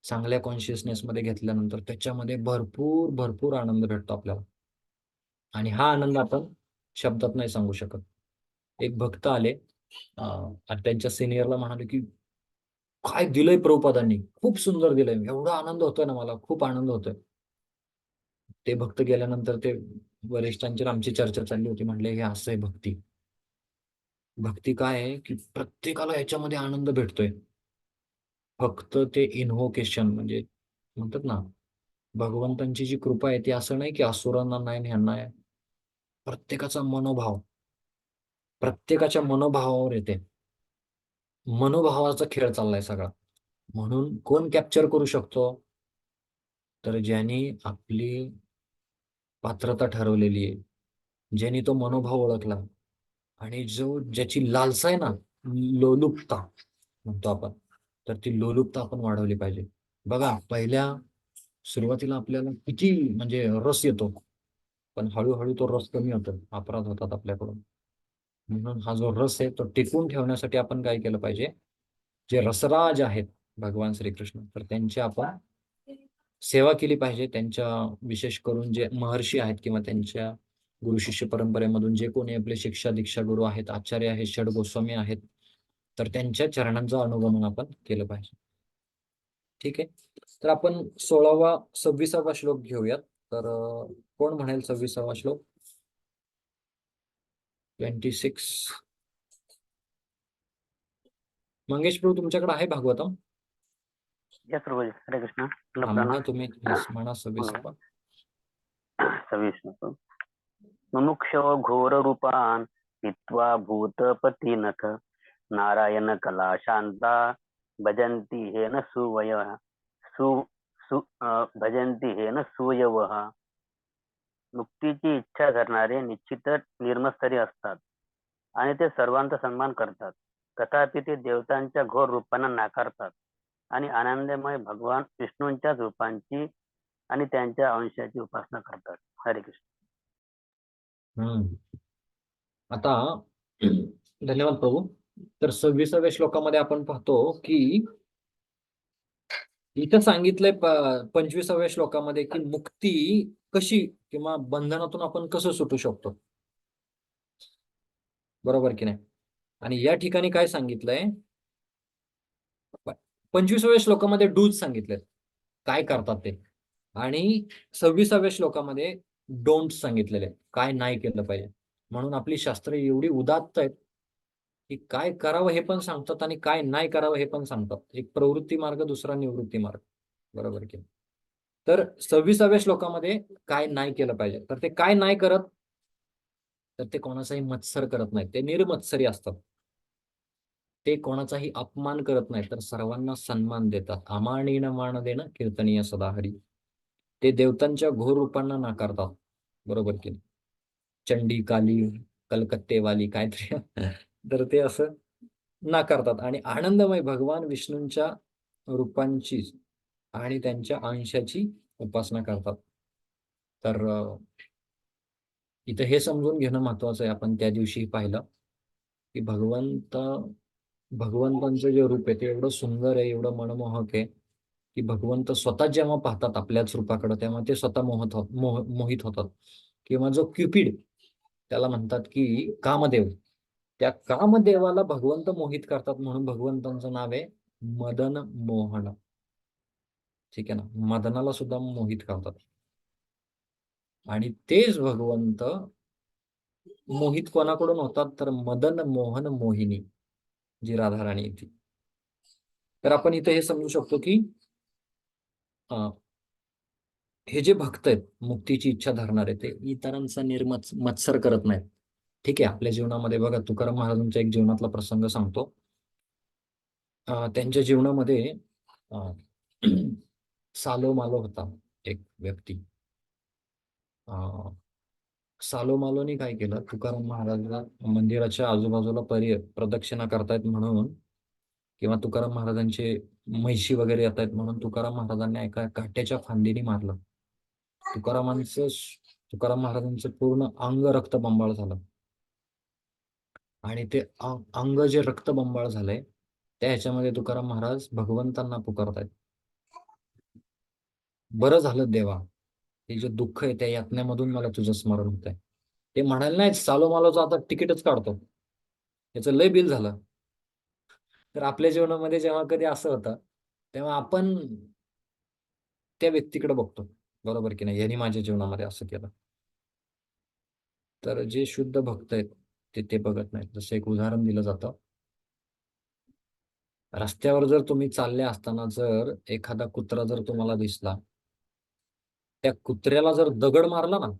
चांगल्या कॉन्शियसनेस मध्ये घेतल्यानंतर त्याच्यामध्ये भरपूर भरपूर आनंद भेटतो आपल्याला. आणि हा आनंद आपण शब्दात नाही सांगू शकत. एक भक्त आले आणि त्यांच्या सिनियरला म्हणाले की काय दिलंय प्रभुपादांनी, खूप सुंदर दिलंय, एवढा आनंद होतोय ना मला, खूप आनंद होतोय. ते भक्त गेल्यानंतर ते वरिष्ठांची आमची चर्चा चालली होती. म्हटले हे असं आहे भक्ती. भक्ती काय आहे की प्रत्येकाला याच्यामध्ये आनंद भेटतोय. फक्त ते इन्व्होकेशन म्हणजे म्हणतात ना, भगवंतांची जी कृपा आहे ती असं नाही की असुरांना नाही आणि ह्यांना आहे. प्रत्येकाचा मनोभाव, प्रत्येकाच्या मनोभावावर येते. मनोभावाचा खेळ चाललाय सगळा. म्हणून कोण कॅप्चर करू शकतो, तर ज्यांनी आपली पात्रता ठरवलेली आहे, ज्यांनी तो मनोभाव ओळखला आणि ज्याची लालसा आहे ना, लोलुपता म्हणतो आपण, तर ती लोलुपता आपण वाढवली पाहिजे. बघा पहिल्या सुरुवातीला आपल्याला किती म्हणजे रस येतो, पण हळूहळू तो रस कमी होतो, अपराध होतात आपल्याकडून. म्हणून हा जो रस आहे तो टिकवून ठेवण्यासाठी आपण काय केलं पाहिजे, जे रसराज आहेत भगवान श्रीकृष्ण, तर त्यांची आपण सेवा केली पाहिजे. त्यांच्या विशेष करून जे महर्षी आहेत किंवा त्यांच्या गुरु शिष्य परंपरेमधून जे कोणी आपले शिक्षा दीक्षा गुरु आहेत, आचार्य आहेत, षड गोस्वामी आहेत, तर त्यांच्या चरणांचं अनुगमन आपण केलं पाहिजे. ठीक आहे, तर आपण 16वा 26वा श्लोक घेऊयात. तर कोण म्हणेल 26वा श्लोक? 26. मंगेश प्रभू तुमच्याकडे आहे भागवतम? यस प्रभुजी, हरे कृष्ण. म्हणा तुम्ही. म्हणा 26वा. 26. मुमुक्ष घोर रूपान हित्वा भूतपतीनथ नारायण कला शांता भजंती हेन सुवय भजंती हेन सुयवः. मुक्तीची इच्छा धरणारे निश्चितच निर्मत्सरी असतात आणि ते सर्वांचा सन्मान करतात. तथापि ते देवतांच्या घोर रूपांना नाकारतात आणि आनंदमय भगवान विष्णूंच्या रूपांची आणि त्यांच्या अंशाची उपासना करतात. हरे कृष्ण. आता धन्यवाद प्रभू. तर 26व्या श्लोकामध्ये आपण पाहतो की इथं सांगितलंय 25व्या श्लोकामध्ये की मुक्ती कशी किंवा बंधनातून आपण कसं सुटू शकतो. बरोबर की नाही? आणि या ठिकाणी काय सांगितलंय, 25व्या श्लोकामध्ये डूज सांगितलेत, काय करतात ते, आणि 26व्या श्लोकामध्ये डोंट सांगितलेले, काय नाही केलं पाहिजे. म्हणून आपली शास्त्र एवढी उदात्त आहेत की काय करावं हे पण सांगतात आणि काय नाही करावं हे पण सांगतात. एक प्रवृत्ती मार्ग, दुसरा निवृत्ती मार्ग. बरोबर की. तर 26व्या श्लोकामध्ये काय नाही केलं पाहिजे, तर ते काय नाही करत, तर ते कोणाचाही मत्सर करत नाहीत, ते निर्मत्सरी असतात. ते कोणाचाही अपमान करत नाही, तर सर्वांना सन्मान देतात. अमानीन मान देणं कीर्तनीय सदाहरी. ते देवतांच्या घोर रूपांना नाकारतात. बरोबर की. चंडी, काली, कलकत्तेवाली काहीतरी तर ते असं नाकारतात आणि आनंदमय भगवान विष्णूंच्या रूपांची आणि त्यांच्या अंशाची उपासना करतात. तर इथं हे समजून घेणं महत्वाचं आहे. आपण त्या दिवशी पाहिलं की भगवंतांचं जे रूप आहे ते एवढं सुंदर आहे, एवढं मनमोहक आहे की भगवंत स्वतः जेव्हा पाहतात आपल्याच रूपाकडे तेव्हा ते स्वतः मोहित होतात. किंवा जो क्युपिड, त्याला म्हणतात की कामदेव, त्या कामदेवाला भगवंत मोहित करतात. म्हणून भगवंतांचं नाव आहे मदन मोहन. ठीक आहे ना, मदनाला सुद्धा मोहित करतात. आणि तेच भगवंत मोहित कोणाकडून होतात, तर मदन मोहन मोहिनी जी राधाराणी येते. तर आपण इथे हे समजू शकतो की हे जे भक्त आहेत, मुक्तीची इच्छा धरणारे, ते इतरांचा मत्सर करत नाहीत. ठीक आहे, आपल्या जीवनामध्ये बघा, तुकाराम महाराजांचा एक जीवनातला प्रसंग सांगतो. त्यांच्या जीवनामध्ये सालो मालो होता. एक व्यक्ती सालोमालोनी काय केलं, तुकाराम महाराजांना मंदिराच्या आजूबाजूला प्रदक्षिणा करतायत म्हणून, किंवा तुकाराम महाराजांचे म्हैशी वगैरे येत आहेत म्हणून तुकाराम महाराजांनी एका काट्याच्या फांदीने मारलं. तुकाराम महाराजांचं पूर्ण अंग रक्तबंबाळ झालं. आणि ते अंग जे रक्तबंबाळ झालंय त्या ह्याच्यामध्ये तुकाराम महाराज भगवंतांना पुकारतायत, बरं झालं देवा, हे जे दुःख आहे त्या यातनेमधून मला तुझं स्मरण होत आहे. ते म्हणाले नाही सालोमालोचं आता तिकीटच काढतो, याचं लय बिल झालं. तर आपल्या जीवनामध्ये जेव्हा कधी असं होतं तेव्हा आपण त्या व्यक्तीकडे बघतो, बरोबर की नाही, यांनी माझ्या जीवनामध्ये असं केलं. तर जे शुद्ध भक्त आहेत ते बघत नाहीत. जसं एक उदाहरण दिलं जातं, रस्त्यावर जर तुम्ही चालले असताना जर एखादा कुत्रा जर तुम्हाला दिसला, त्या कुत्र्याला जर दगड मारला ना,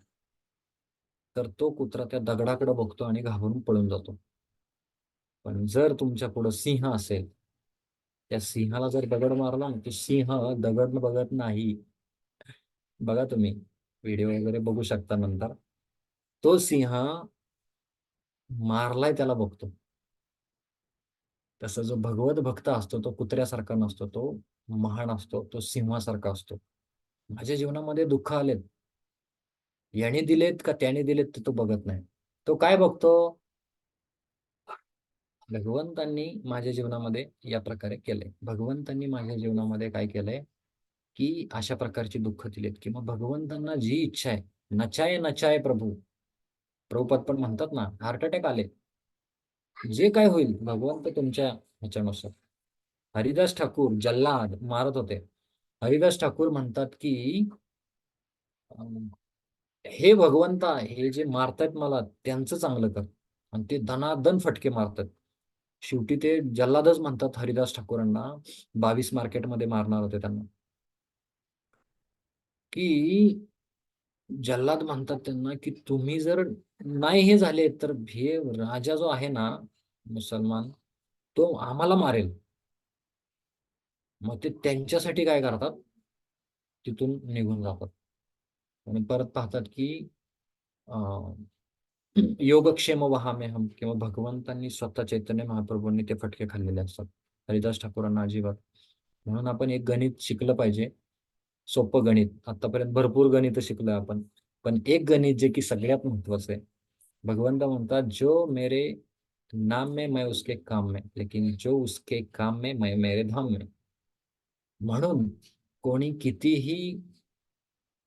तर तो कुत्रा त्या दगडाकडे बघतो आणि घाबरून पळून जातो. पण जर तुमच्या पुढे सिंह असेल, त्या सिंहाला जर दगड मारला ना, तो सिंह दगड बघत नाही. बघा तुम्ही व्हिडिओ वगैरे बघू शकता नंतर, तो सिंह मारलाय त्याला बघतो. तसं जो भगवत भक्त असतो तो कुत्र्यासारखा नसतो, तो महान असतो, तो सिंहासारखा असतो. माझ्या जीवनामध्ये दुःख आलेत, याने दिलेत का त्याने दिलेत ते तो बघत नाही. तो काय बघतो, भगवंतांनी माझ्या जीवनामध्ये या प्रकारे केलंय, भगवंतांनी माझ्या जीवनामध्ये काय केलंय की अशा प्रकारची दुःख दिलेत, किंवा भगवंतांना जी इच्छा आहे, नचाय नचाय प्रभू, प्रभुपाद पण म्हणतात ना, हार्ट अटॅक आले, जे काय होईल भगवंत तुमच्या ह्याच्यानुसार. हरिदास ठाकूर जल्लाद मारत होते, हरिदास ठाकूर म्हणतात की हे भगवंता, हे जे मारतायत मला त्यांचं चांगलं कर, आणि ते दनादन फटके मारतात. शेवटी ते जल्लादच म्हणतात हरिदास ठाकूरांना, 22 मार्केटमध्ये मारणार होते त्यांना, की जल्लाद म्हणतात त्यांना की तुम्ही जर नाही हे झाले तर हे राजा जो आहे ना मुसलमान, तो आम्हाला मारेल. मग ते त्यांच्यासाठी काय करतात, तिथून निघून जातात आणि परत पाहतात की योगक्षेम वहामे हम, किंवा भगवंतांनी स्वतः चैतन्य महाप्रभूंनी ते फटके खाल्लेले असतात. हरिदास ठाकूरांना अजिबात. म्हणून आपण एक गणित शिकलं पाहिजे, सोपं गणित. आतापर्यंत भरपूर गणित शिकलोय आपण, पण एक गणित जे की सगळ्यात महत्वाचं आहे. भगवंत म्हणतात, जो मेरे नाम में मैं उसके काम में, लेकिन जो उसके काम में मैं मेरे धाम में. म्हणून कोणी कितीही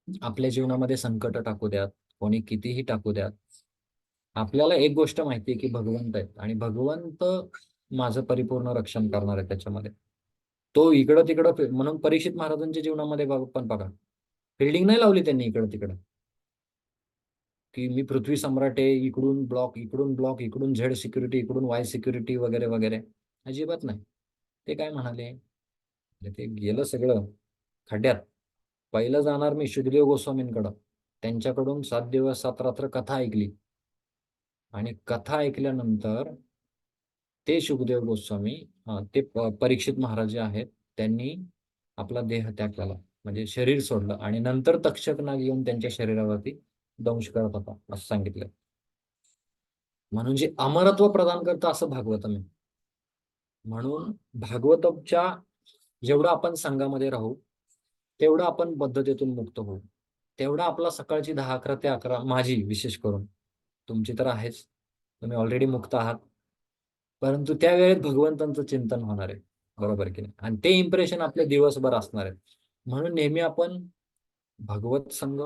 आपल्या जीवनामध्ये संकट टाकू द्यात, कोणी कितीही टाकू द्यात, आपल्याला एक गोष्ट माहिती आहे की भगवंत आहेत, आणि भगवंत माझं परिपूर्ण रक्षण करणार आहे त्याच्यामध्ये. तो इकडं तिकडं म्हणून परीक्षित महाराजांच्या जीवनामध्ये पण बघा, फिल्डिंग नाही लावली त्यांनी इकडं तिकडं, की मी पृथ्वी सम्राट आहे, इकडून ब्लॉक, इकडून ब्लॉक, इकडून झेड सिक्युरिटी, इकडून वाय सिक्युरिटी वगैरे वगैरे, अजिबात नाही. ते काय म्हणाले, ते गेलं सगळं खड्ड्यात. पहिलं जाणार मी शुद्धदेव गोस्वामींकडं, त्यांच्याकडून 7 दिवस 7 रात्र कथा ऐकली, आणि कथा ऐकल्यानंतर ते शुकदेव गोस्वामी, ते परीक्षित महाराज जे आहेत, त्यांनी आपला देह त्याग केला, म्हणजे शरीर सोडलं, आणि नंतर तक्षक नाग येऊन त्यांच्या शरीरावरती दंश करत होता असं सांगितलं. म्हणून जे अमरत्व प्रदान करतं असं भागवतम आहे. म्हणून भागवतमच्या जेवढं आपण संघामध्ये राहू, तेवढं आपण बद्धतेतून मुक्त होऊ, तेवढा आपला सकाळची 10-11 ते 11, माझी विशेष करून, तुमची तर आहेच, तुम्ही ऑलरेडी मुक्त आहात, परंतु त्या वेळेत भगवंतांचं चिंतन होणार आहे, बरोबर की नाही, आणि ते इम्प्रेशन आपले दिवसभर असणार आहे. म्हणून नेहमी आपण भगवत संग,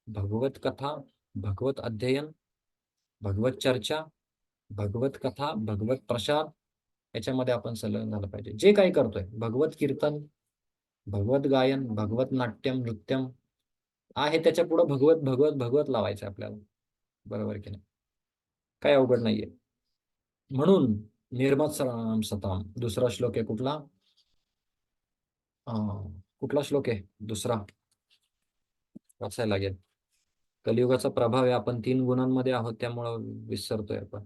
भगवत कथा, भगवत अध्ययन, भगवत चर्चा, भगवत कथा, भगवत प्रसाद, याच्यामध्ये आपण संलग्न झालं पाहिजे. जे काही करतोय, भगवत कीर्तन, भगवत गायन, भगवत नाट्यम, नृत्यम आहे, त्याच्या पुढे भगवत भगवत भगवत लावायचं आपल्याला, बरोबर की नाही, काय अवघड नाहीये. म्हणून निर्मत्सराणाम सताम, दुसरा श्लोक आहे कुठला, कुठला श्लोक आहे दुसरा, वाचायला लागेल. कलियुगाचा प्रभाव आहे, आपण 3 गुणांमध्ये आहोत, त्यामुळं विसरतोय आपण.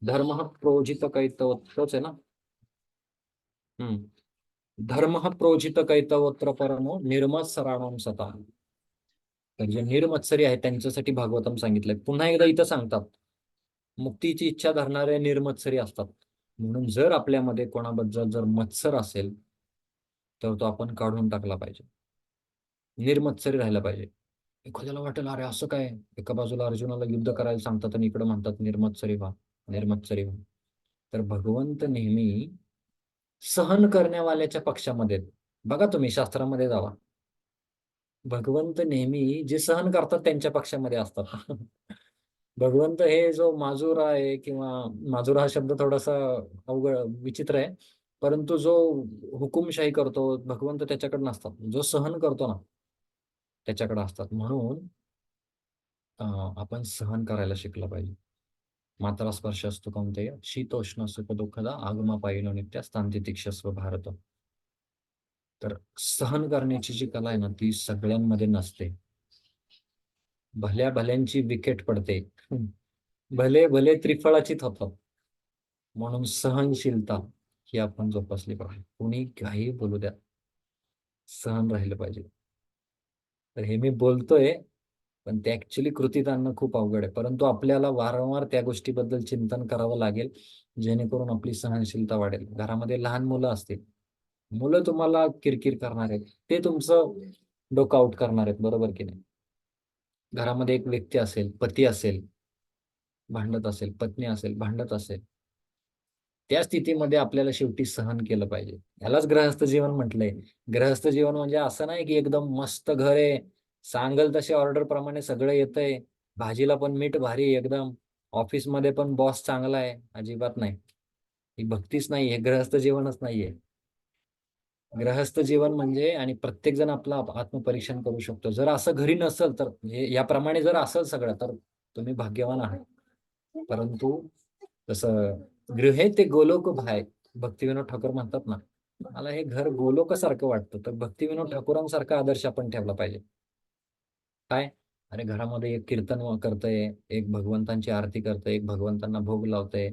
धर्म प्रोजित कैतव, तोच आहे ना. धर्म प्रोजित कैतवत्र परमो निर्मत्सराणाम सता. तर जे निर्मत्सरी आहेत त्यांच्यासाठी भागवतम सांगितलंय. पुन्हा एकदा इथं सांगतात मुक्तीची इच्छा धरणारे निर्मत्सरी असतात. म्हणून जर आपल्यामध्ये कोणाबद्दल जर मत्सर असेल तर तो आपण काढून टाकला पाहिजे, निर्मत्सरी राहिला पाहिजे. एखाद्याला वाटेल अरे असं काय, एका बाजूला अर्जुनाला युद्ध करायला सांगतात आणि इकडे म्हणतात निर्मत्सरी व्हा, निर्मत्सरी व्हा. तर भगवंत नेहमी सहन करण्यावाल्याच्या पक्षामध्ये आहेत. बघा तुम्ही शास्त्रामध्ये जावा, भगवंत नेहमी जे सहन करतात त्यांच्या पक्षामध्ये असतात. भगवंत हे जो माजुरा आहे, किंवा माजुरा हा शब्द थोडासा अवघड विचित्र आहे, परंतु जो हुकुमशाही करतो भगवंत त्याच्याकडे नसतात, जो सहन करतो ना त्याच्याकडे असतात. म्हणून आपण सहन करायला शिकलं पाहिजे. मात्रा स्पर्श असतो कौंतेय शीतोष्ण सुख दुःखदा आगमा पाहिलं नित्या स्थांती तीक्षस्व भारत. तर सहन करण्याची जी कला आहे ना ती सगळ्यांमध्ये नसते. भल्या भल्यांची विकेट पडते, भले भले त्रिफळाचीत होतात. म्हणून सहनशीलता ही आपण जोपासली पाहिजे. कोणी काही बोलू द्या, सहन राहिलं पाहिजे. तर हे मी बोलतोय पण ते ऍक्च्युली कृतीत आणणं खूप अवघड आहे, परंतु आपल्याला वारंवार त्या गोष्टीबद्दल चिंतन करावं लागेल जेणेकरून आपली सहनशीलता वाढेल. घरामध्ये लहान मुलं असतील, मुलं तुम्हाला किरकिर करणार आहेत, ते तुमचं डोकं आउट करणार आहेत, बरोबर की नाही. घरामध्ये एक व्यक्ती असेल, पती असेल भांडत असेल, पत्नी असेल भांडत असेल, त्या स्थितीमध्ये आपल्याला शेवटी सहन केलं पाहिजे. यालाच गृहस्थ जीवन म्हटलंय. गृहस्थ जीवन म्हणजे असं नाही की एकदम मस्त घर आहे, सांगल तसे ऑर्डर प्रमाणे सगळं येतंय, भाजीला पण मीठ भारी एकदम, ऑफिसमध्ये पण बॉस चांगला आहे. अजिबात नाही, ही भक्तीच नाही, हे गृहस्थ जीवनच नाहीये. गृहस्थ जीवन म्हणजे, आणि प्रत्येक जण आपलं आत्मपरीक्षण करू शकतो. जर असं घरी नसेल तर, याप्रमाणे जर असेल सगळं, तर तुम्ही भाग्यवान आहात. परंतु तसं गृहे ते गोलोक भाय, भक्तिविनोद ठाकूर म्हणतात ना, मला हे घर गोलोकासारखं वाटतं. तर भक्तिविनोद ठाकूरांसारखा आदर्श आपण ठेवला पाहिजे. काय, अरे घरामध्ये एक कीर्तन करतंय, एक भगवंतांची आरती करतंय, एक भगवंतांना भोग लावतंय,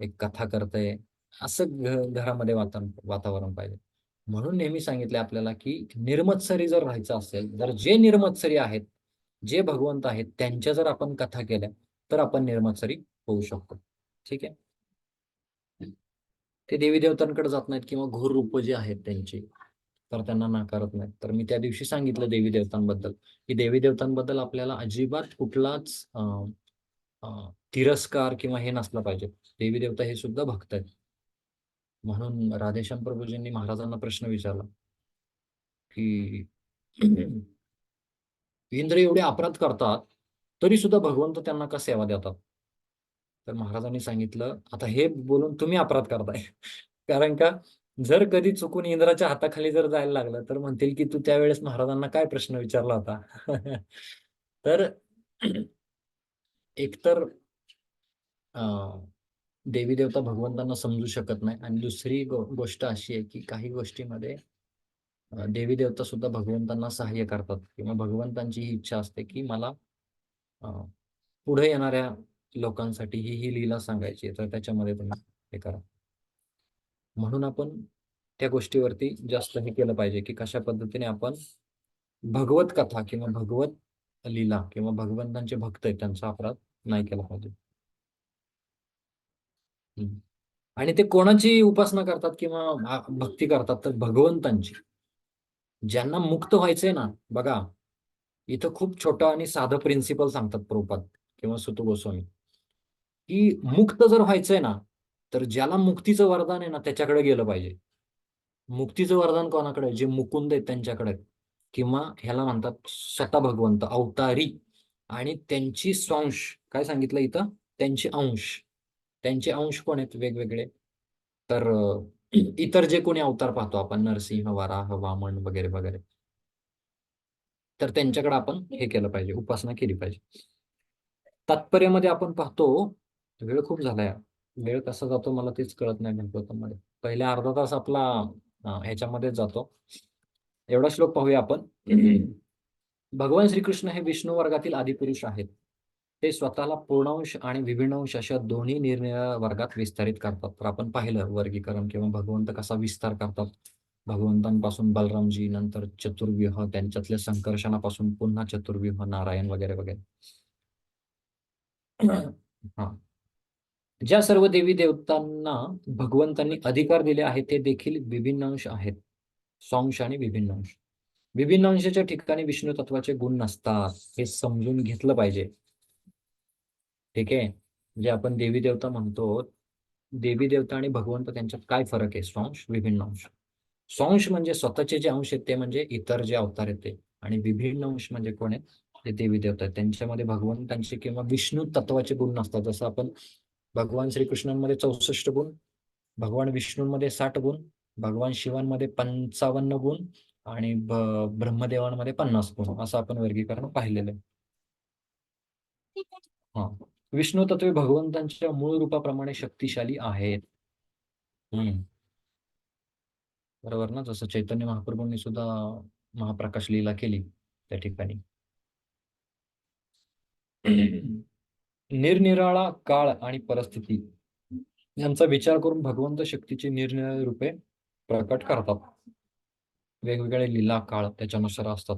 एक कथा करतंय, असं घरामध्ये वातावरण पाहिजे. म्हणून नेहमी सांगितले आपल्याला की निर्मत्सरी जर राहायचं असेल, तर जे निर्मत्सरी आहेत, जे भगवंत आहेत, त्यांच्या जर आपण कथा केल्या तर आपण निर्मत्सरी होऊ शकतो. ठीक आहे. ते देवी देवतांकडे जात नाहीत किंवा घोर रूप जे आहेत त्यांची, तर त्यांना नाकारत नाहीत. तर मी त्या दिवशी सांगितलं देवी देवतांबद्दल की देवी देवतांबद्दल आपल्याला अजिबात कुठलाच तिरस्कार किंवा हे नसलं पाहिजे. देवी देवता हे सुद्धा भक्त आहेत. म्हणून राधेश्याम प्रभूजींनी महाराजांना प्रश्न विचारला की इंद्र एवढे अपराध करतात तरी सुद्धा भगवंत त्यांना का सेवा देतात. तर महाराजांनी सांगितलं, आता हे बोलून तुम्ही अपराध करताय. कारण का, जर कधी चुकून इंद्राच्या हाताखाली जर जायला लागलं तर म्हणतील की तू त्यावेळेस महाराजांना काय प्रश्न विचारला होता. तर एकतर देवी देवता भगवंतांना समजू शकत नाही, आणि दुसरी गोष्ट अशी आहे की काही गोष्टीमध्ये देवी देवता सुद्धा भगवंतांना सहाय्य करतात, किंवा भगवंतांची ही इच्छा असते की मला पुढे येणाऱ्या लोकांसाठी ही लीला सांगायची, तर त्याच्यामध्ये तुम्ही हे करा. म्हणून आपण त्या गोष्टीवरती जास्त हे केलं पाहिजे की कशा पद्धतीने आपण भगवत कथा किंवा भगवत लीला किंवा भगवंतांचे भक्त आहेत त्यांचा अपराध नाही केला पाहिजे. आणि ते कोणाची उपासना करतात किंवा भक्ती करतात, तर भगवंतांची. ज्यांना मुक्त व्हायचंय ना, बघा इथं खूप छोटं आणि साधं प्रिन्सिपल सांगतात प्रभुपाद किंवा सुत गोस्वामी, की मुक्त जर व्हायचंय ना, तर ज्याला मुक्तीचं वरदान आहे ना त्याच्याकडे गेलं पाहिजे. मुक्तीचं वरदान कोणाकडे, जे मुकुंद आहेत त्यांच्याकडे, किंवा ह्याला म्हणतात स्वतः भगवंत अवतारी. आणि त्यांची स्वांश काय सांगितलं इथं, त्यांचे अंश. त्यांचे अंश कोण आहेत वेगवेगळे, तर इतर जे कोणी अवतार पाहतो आपण, नरसिंह, वराह, वामन वगैरे वगैरे, तर त्यांच्याकडे आपण हे केलं पाहिजे, उपासना केली पाहिजे. तात्पर्यामध्ये आपण पाहतो, वेळ खूप झालाय, वेळ कसा जातो मला तेच कळत नाही. मध्ये पहिले अर्धा तास आपला ह्याच्यामध्ये जातो. एवढा श्लोक पाहूया आपण. भगवान श्रीकृष्ण हे विष्णू वर्गातील आदिपुरुष आहेत. ते स्वतःला पूर्णांश आणि विभिन्नांश अशा दोन्ही निरनिराळ्या वर्गात विस्तारित करतात. तर आपण पाहिलं वर्गीकरण किंवा भगवंत कसा विस्तार करतात. भगवंतांपासून बलरामजी, नंतर चतुर्व्यूह, त्यांच्यातल्या संकर्षणापासून पुन्हा चतुर्व्यूह, नारायण वगैरे वगैरे. हा, ज्या सर्व देवी देवतांना भगवंतांनी अधिकार दिले आहेत ते देखील विभिन्न अंश आहेत. स्वांश आणि विभिन्न अंश. विभिन्न अंशाच्या ठिकाणी विष्णू तत्वाचे गुण नसतात, हे समजून घेतलं पाहिजे. ठीक आहे, म्हणजे आपण देवी देवता म्हणतो, देवी देवता आणि भगवंत त्यांच्यात काय फरक आहे? स्वांश, विभिन्न अंश. स्वांश म्हणजे स्वतःचे जे अंश आहेत ते म्हणजे इतर जे अवतार आहेत ते, आणि विभिन्न अंश म्हणजे कोण आहेत? ते देवी देवता आहेत. त्यांच्यामध्ये भगवंतांचे किंवा विष्णू तत्वाचे गुण नसतात. जसं आपण भगवान श्रीकृष्णांमध्ये 64 गुण, भगवान विष्णूंमध्ये 60 गुण, भगवान शिवांमध्ये 55 गुण आणि ब्रह्मदेवांमध्ये 50 गुण, असं आपण वर्गीकरण पाहिलेलं आहे. हा, विष्णू तत्वे भगवंतांच्या मूळ रूपाप्रमाणे शक्तिशाली आहेत. बरोबर ना? जसं चैतन्य महाप्रभूंनी सुद्धा महाप्रकाश लीला केली त्या ठिकाणी. निरनिराळा काळ आणि परिस्थिती यांचा विचार करून भगवंत शक्तीची निरनिराळी रूपे प्रकट करतात. वेगवेगळे लीला काळ त्याच्यानुसार असतात.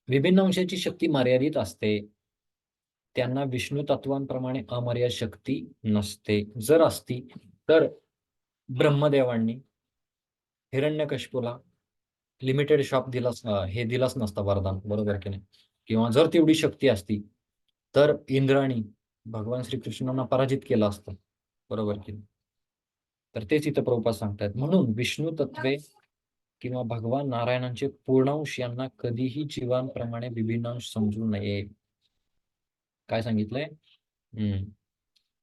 विभिन्न अंशाची शक्ती मर्यादित असते. त्यांना विष्णू तत्वांप्रमाणे अमर्याद शक्ती नसते. जर असती तर ब्रह्मदेवांनी हिरण्यकशिपूला लिमिटेड शॉप दिलाच, हे दिलाच नसता वरदान, बरोबर की नाही? किंवा जर तेवढी शक्ती असती तर इंद्राणी भगवान श्रीकृष्णांना पराजित केलं असतं, बरोबर की नाही? तर तेच इथं प्रभुपाद सांगतायत. म्हणून विष्णू तत्वे किंवा भगवान नारायणांचे पूर्णांश यांना कधीही जीवांप्रमाणे विभिन्नांश समजू नये. काय सांगितलंय?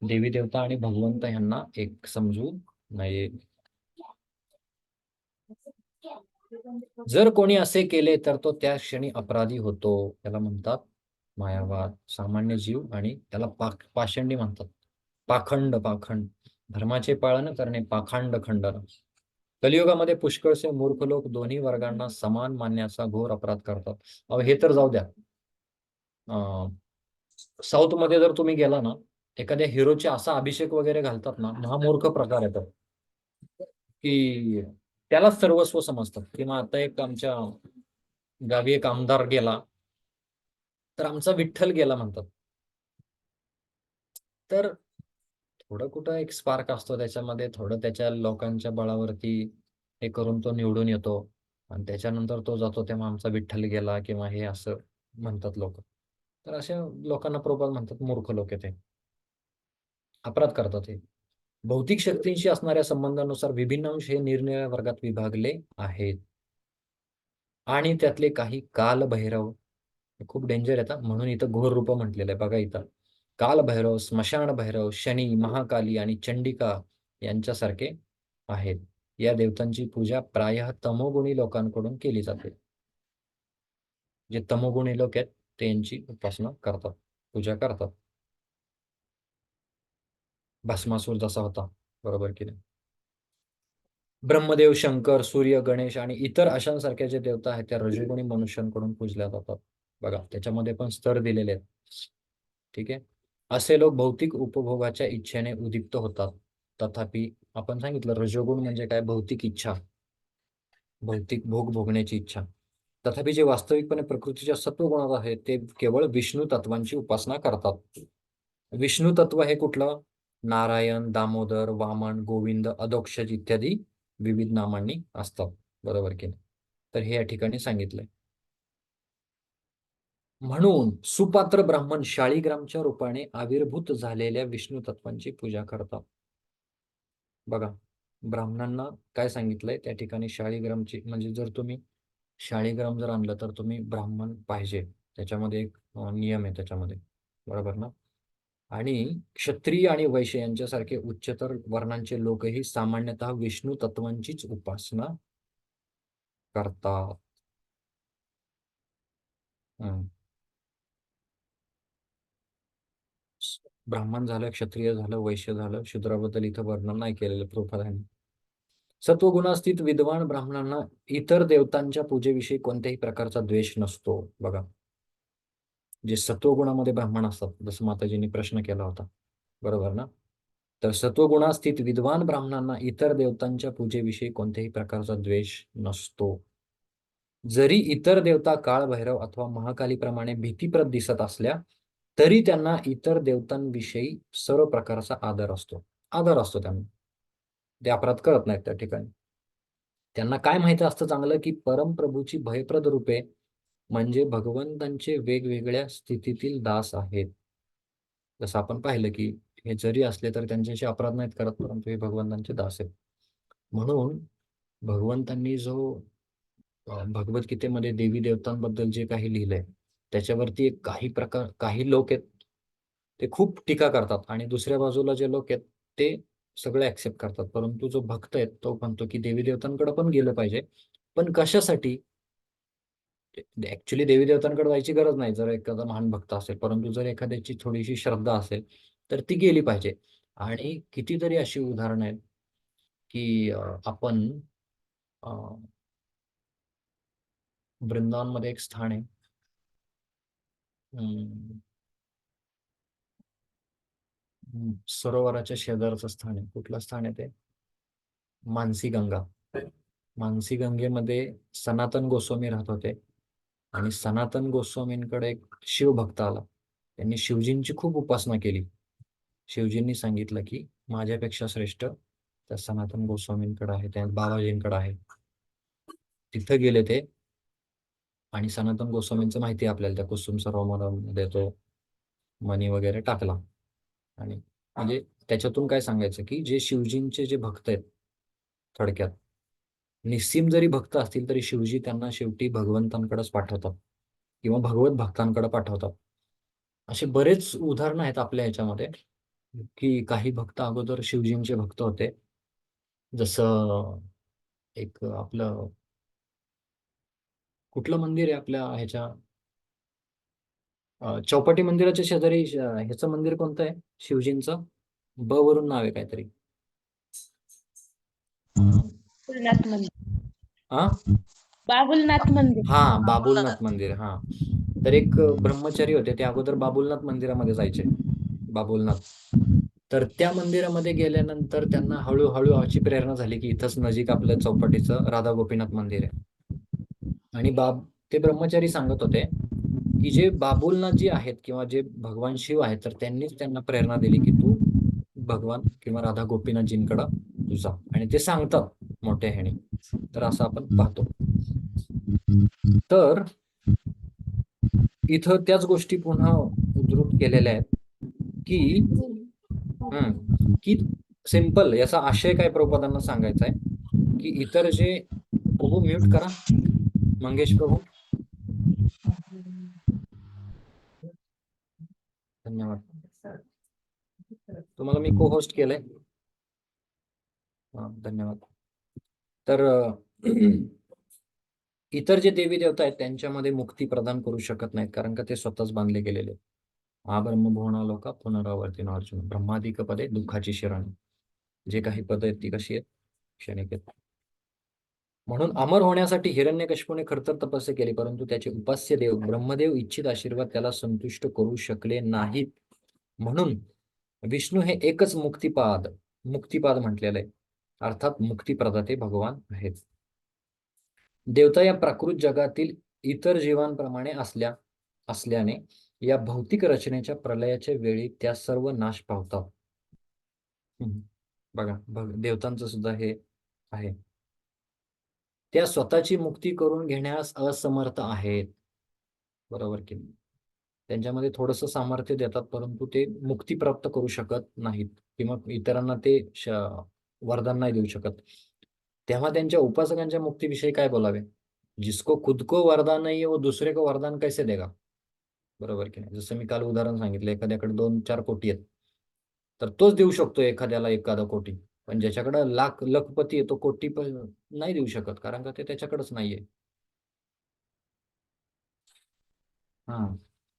देवी देवता आणि भगवंत यांना एक समजू नये. जर कोणी असे केले तर तो त्या क्षणी अपराधी होतो. त्याला म्हणतात मायावाद. सामान्य जीव आणि त्याला पाषंडी म्हणतात. पाखंड धर्माचे पाळन करणे पाखंड खंडन. कलियुगामध्ये पुष्कळसे मूर्ख लोक दोन्ही वर्गांना समान मानण्याचा घोर अपराध करतात. अहो, हे तर जाऊ द्या. साऊथ मध्ये जर तुम्ही गेला ना, एखाद्या हिरोचे असा अभिषेक वगैरे घालतात ना, महामूर्ख प्रकार येतात की त्याला सर्वस्व समजतात. किंवा आता एक आमच्या गावी एक आमदार गेला तर आमचा विठ्ठल गेला म्हणतात. तर थोडं कुठं एक स्पार्क असतो त्याच्यामध्ये, थोडं त्याच्या लोकांच्या बळावरती हे करून तो निवडून येतो आणि त्याच्यानंतर तो जातो तेव्हा आमचा विठ्ठल गेला किंवा हे असं म्हणतात लोक. तर अशा लोकांना प्रभुपाद म्हणतात मूर्ख लोक ते अपराध करतात. हे भौतिक शक्तींशी असणाऱ्या संबंधानुसार विभिन्न अंश हे निरनिराळ्या वर्गात विभागले आहेत. आणि त्यातले काही कालभैरव खूप डेंजर येतात, म्हणून इथं घोर रूप म्हटलेलं आहे. बघा इथं कालभैरव, स्मशान भैरव, शनी, महाकाली आणि चंडिका यांच्यासारखे आहेत. या देवतांची पूजा प्रायः तमोगुणी लोकांकडून केली जाते. जे तमोगुणी लोक आहेत ते यांची उपासना करतात, पूजा करतात. भस्मासूर जसा होता, बरोबर की नाही? ब्रह्मदेव, शंकर, सूर्य, गणेश आणि इतर अशांसारख्या जे देवता आहेत त्या रजोगुणी मनुष्यांकडून पूजल्या जातात. बघा त्याच्यामध्ये पण स्तर दिलेले आहेत. ठीक आहे, असे लोक भौतिक उपभोगाच्या इच्छेने उद्युक्त होतात. तथापि आपण सांगितलं रजोगुण म्हणजे काय? भौतिक इच्छा, भौतिक भोग भोगण्याची इच्छा. तथापि जे वास्तविकपणे प्रकृतीच्या सत्वगुणात आहेत ते केवळ विष्णू तत्वांची उपासना करतात. विष्णू तत्व हे कुठलं? नारायण, दामोदर, वामन, गोविंद, अधोक्षज इत्यादी विविध नामांनी असतात, बरोबर की नाही? तर हे या ठिकाणी सांगितलंय. म्हणून सुपात्र ब्राह्मण शाळीग्रामच्या रूपाने आविर्भूत झालेल्या विष्णू तत्वांची पूजा करतात. बघा ब्राह्मणांना काय सांगितलंय त्या ठिकाणी? शाळीग्रामची, म्हणजे जर तुम्ही शाळीग्राम जर आणलं तर तुम्ही ब्राह्मण पाहिजे, त्याच्यामध्ये एक नियम आहे त्याच्यामध्ये, बरोबर ना? आणि क्षत्रिय आणि वैश्य यांच्यासारखे उच्चतर वर्णांचे लोकही सामान्यतः विष्णू तत्वांचीच उपासना करतात. ब्राह्मण झालं, क्षत्रिय झालं, वैश्य झालं, शूद्राबद्दल इथं वर्णन नाही केलेलं प्रभुपादांनी. सत्वगुणास्थित विद्वान ब्राह्मणांना इतर देवतांच्या पूजेविषयी कोणत्याही प्रकारचा द्वेष नसतो. बघा जे सत्वगुणामध्ये ब्राह्मण असतात, जसं माताजींनी प्रश्न केला होता, बरोबर ना? तर सत्वगुणात स्थित विद्वान ब्राह्मणांना इतर देवतांच्या पूजेविषयी कोणत्याही प्रकारचा द्वेष नसतो. जरी इतर देवता काळभैरव अथवा महाकालीप्रमाणे भीतीप्रद दिसत असल्या तरी त्यांना इतर देवतांविषयी सर्व प्रकारचा आदर असतो. आदर असतो त्यांना. ते अपराध करत नाहीत त्या ठिकाणी. त्यांना काय माहिती असतं चांगलं की परमप्रभूची भयप्रद रूपे म्हणजे भगवंतांचे वेगवेगळ्या स्थितीतील दास आहेत. जसं आपण पाहिलं की हे जरी असले तर त्यांच्याशी अपराध नाहीत करत, परंतु हे भगवंतांचे दास आहेत. म्हणून भगवंतांनी जो भगवद्गीतेमध्ये देवी देवतांबद्दल जे काही लिहिलंय त्याच्यावरती काही लोक आहेत ते खूप टीका करतात आणि दुसऱ्या बाजूला जे लोक आहेत ते सगळे ऍक्सेप्ट करतात. परंतु जो भक्त आहे तो म्हणतो की देवी देवतांकडे पण गेलं पाहिजे, पण कशासाठी? ऍक्च्युली देवी देवतांकडे जायची गरज नाही जर एखादा महान भक्त असेल, परंतु जर एखाद्याची थोडीशी श्रद्धा असेल तर ती गेली पाहिजे. आणि कितीतरी अशी उदाहरणं आहेत की आपण वृंदावनमध्ये एक स्थान आहे, सरोवराच्या शेजारचं स्थान आहे. कुठलं स्थान आहे ते? मानसी गंगा. मानसी गंगेमध्ये सनातन गोस्वामी राहत होते आणि सनातन गोस्वामींकडे एक शिवभक्त आला. त्यांनी शिवजींची खूप उपासना केली. शिवजींनी सांगितलं की माझ्यापेक्षा श्रेष्ठ त्या सनातन गोस्वामींकडे आहे, त्या बाबाजींकडे आहे. तिथं गेले ते आणि सनातन गोस्वामींचं माहिती आहे आपल्याला, त्या कुसुम सरोवरामध्ये तो मणी वगैरे टाकला. आणि म्हणजे त्याच्यातून काय सांगायचं की जे शिवजींचे जे भक्त आहेत, थोडक्यात निस्सीम जरी भक्त असतील तरी शिवजी त्यांना शेवटी भगवंतांकडेच पाठवतात किंवा भगवत भक्तांकडे पाठवतात. असे बरेच उदाहरणं आहेत आपल्या ह्याच्यामध्ये की काही भक्त अगोदर शिवजींचे भक्त होते. जसं एक आपलं कुठलं मंदिर आहे आपल्या ह्याच्या चौपाटी मंदिराच्या शेजारी ह्याचं मंदिर कोणतं आहे शिवजींचं? ब वरून नाव आहे काहीतरी. बाबुलनाथ मंदिर. हा बाबुलनाथ मंदिर. हा बाबुलनाथ मंदिर. हा तर एक ब्रह्मचारी होते ते अगोदर बाबुलनाथ मंदिरामध्ये जायचे. बाबुलनाथ. तर त्या मंदिरामध्ये गेल्यानंतर त्यांना हळूहळू अशी प्रेरणा झाली की इथंच नजीक आपल्या चौपाटीचं राधा गोपीनाथ मंदिर आहे. आणि ते ब्रह्मचारी सांगत होते की जे बाबुलनाथजी आहेत किंवा जे भगवान शिव आहेत तर त्यांनीच त्यांना प्रेरणा दिली की तू भगवान किंवा राधा गोपीनाथजींकडं तू जा. आणि ते सांगतात मोठ्या ह्याने. तर असं आपण पाहतो. तर इथं त्याच गोष्टी पुन्हा उद्धृत केलेल्या आहेत की की सिंपल याचा आशय काय प्रभुपादांना सांगायचा आहे की इतर जे प्रभू म्यूट करा मंगेश प्रभू. धन्यवाद. तुम्हाला मी को होस्ट केलंय. धन्यवाद. तर इतर जे देवी देवता आहेत त्यांच्यामध्ये मुक्ती प्रदान करू शकत नाहीत कारण का ते स्वतःच बांधले गेलेले. महाब्रह्मभुवना लोका पुनरावर्तीन अर्जुन ब्रह्मादिक पदे दुःखाची शिराणी. जे काही पद आहेत ती कशी आहेत? क्षणिक आहेत. म्हणून अमर होण्यासाठी हिरण्यकशिपूने खरतर तपस्या केली, परंतु त्याचे उपास्य देव ब्रह्मदेव इच्छित आशीर्वाद त्याला संतुष्ट करू शकले नाहीत. म्हणून विष्णू हे एकच मुक्तिपाद म्हटलेलं आहे. अर्थात मुक्तिप्रदाते भगवान आहेत. देवता या प्राकृत जगातील इतर जीवांप्रमाणे असल्याने या भौतिक रचनेच्या प्रलयाच्या वेळी त्या सर्व नाश पावतात. बघा देवतांचं सुद्धा हे आहे. त्या स्वतःची मुक्ती करून घेण्यास असमर्थ आहेत. बरोबर की नाही? त्यांच्यामध्ये थोडंसं सामर्थ्य देतात परंतु ते मुक्ती प्राप्त करू शकत नाहीत किंवा इतरांना ते वरदान नाही देऊ शकत. तेव्हा त्यांच्या उपासकांच्या मुक्तीविषयी काय बोलावे? जिसको खुद को वरदान नहीं है वो दूसरे को वरदान कैसे देगा? बरोबर की नाही? जसं मी काल उदाहरण सांगितलं, एखाद्याकडे 2-4 कोटी आहेत तर तोच देऊ शकतो एखाद्याला एखादा कोटी. पण ज्याच्याकडे लखपती आहे तो कोटी पण नाही देऊ शकत कारण का ते त्याच्याकडेच नाहीये.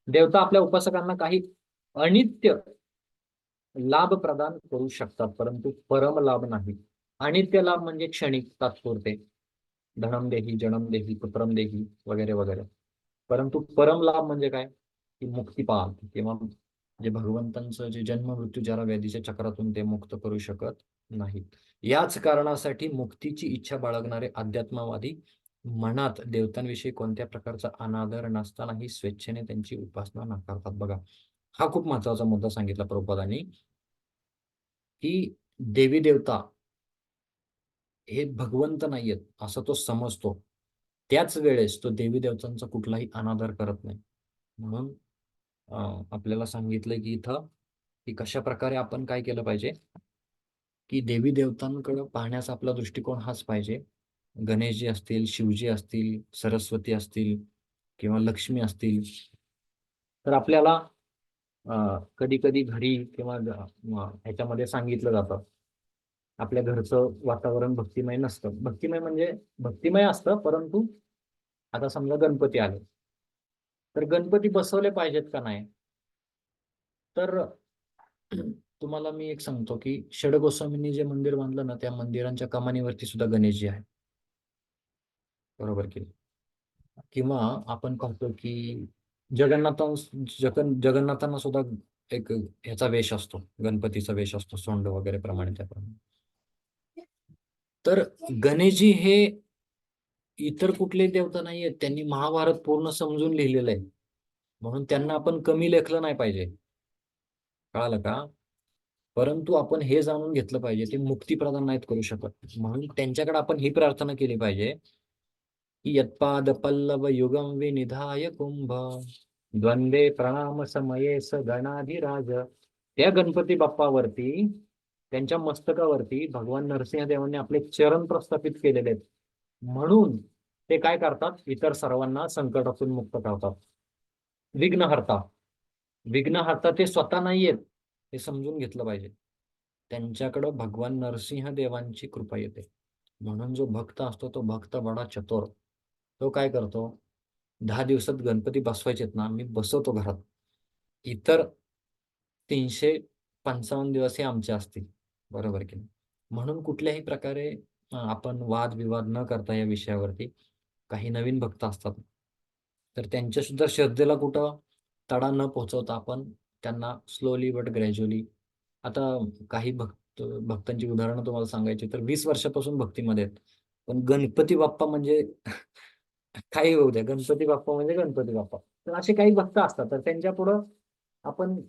देवता आपल्या उपासकांना काही अनित्य लाभ प्रदान करू शकतात परंतु परम लाभ नाही. अनित्य लाभ म्हणजे क्षणिक, तात्पुरते. धनम देही, जनम देही, पुत्रम देही वगैरे वगैरे. परंतु परम लाभ म्हणजे काय? की मुक्तिपाद किंवा म्हणजे भगवंतांचं जे जन्म मृत्यू ज्याला व्याधीच्या चक्रातून ते मुक्त करू शकत नाहीत. याच कारणासाठी मुक्तीची इच्छा बाळगणारे अध्यात्मवादी मनात देवतांविषयी कोणत्या प्रकारचा अनादर नसतानाही स्वेच्छेने त्यांची उपासना नाकारतात. बघा, हा खूप महत्वाचा मुद्दा सांगितला प्रभुपादांनी, की देवी देवता हे भगवंत नाहीयेत असं तो समजतो. त्याच वेळेस तो देवी देवतांचा कुठलाही अनादर करत नाही. म्हणून आपल्याला सांगितलंय की इथं की कशा प्रकारे आपण काय केलं पाहिजे, की देवी देवतांकडे पाहण्याचा आपला दृष्टिकोन हाच पाहिजे. गणेशजी असतील, शिवजी असतील, सरस्वती असतील किंवा लक्ष्मी असतील, तर आपल्याला कधी कधी घरी किंवा ह्याच्यामध्ये सांगितलं जातं, आपल्या घरचं वातावरण भक्तिमय नसतं. भक्तिमय म्हणजे भक्तिमय असतं, परंतु आता समजा गणपती आले, तर गणपती बसवले पाहिजेत का नाही? तर तुम्हाला मी एक सांगतो की षडगोस्वामींनी जे मंदिर बांधलं ना, त्या मंदिरांच्या कमानीवरती सुद्धा गणेशजी आहे. बरोबर की नाही? किंवा आपण पाहतो की जगन्नाथांना सुद्धा एक ह्याचा वेश असतो, गणपतीचा वेश असतो, सोंड वगैरे प्रमाणे त्याप्रमाणे. तर गणेशजी हे इतर कुठले देवता नाहीयेत, त्यांनी महाभारत पूर्ण समजून लिहिलेलं आहे, म्हणून त्यांना आपण कमी लेखलं नाही पाहिजे. कळालं का? परंतु आपण हे जाणून घेतलं पाहिजे, ते मुक्ती प्रदान नाहीत करू शकत. म्हणून त्यांच्याकडे आपण ही प्रार्थना केली पाहिजे की यत्पाद पल्लव युगम विनिधाय कुंभ द्वंद्वे प्रणाम समये स गणाधिराज. त्या गणपती बाप्पावरती, त्यांच्या मस्तकावरती भगवान नरसिंहदेवांनी आपले चरण प्रस्थापित केलेले आहेत, म्हणून ते काय करतात, इतर सर्वांना संकटातून मुक्त करतात. विघ्नहर्ता, विघ्नहर्ता ते स्वतः नाहीयेत, हे समजून घेतलं पाहिजे. त्यांच्याकडं भगवान नरसिंह देवांची कृपा येते. म्हणून जो भक्त असतो तो भक्त बडा चतुर. तो काय करतो, 10 दिवसात गणपती बसवायचेत ना, मी बसवतो घरात, इतर 355 दिवस हे आमचे असतील. बरोबर की नाही? म्हणून कुठल्याही प्रकारे आपण वादविवाद न करता या विषयावरती, काही नवीन भक्त असतात तर त्यांच्या सुद्धा श्रद्धेला कुठं तडा न पोहोचवता आपण त्यांना स्लोली बट ग्रॅज्युअली, आता काही भक्तांची उदाहरणं तुम्हाला सांगायची तर 20 वर्षापासून भक्तीमध्ये आहेत, पण गणपती बाप्पा म्हणजे काही होऊ द्या, गणपती बाप्पा म्हणजे गणपती बाप्पा. तर असे काही भक्त असतात, तर त्यांच्या पुढं आपण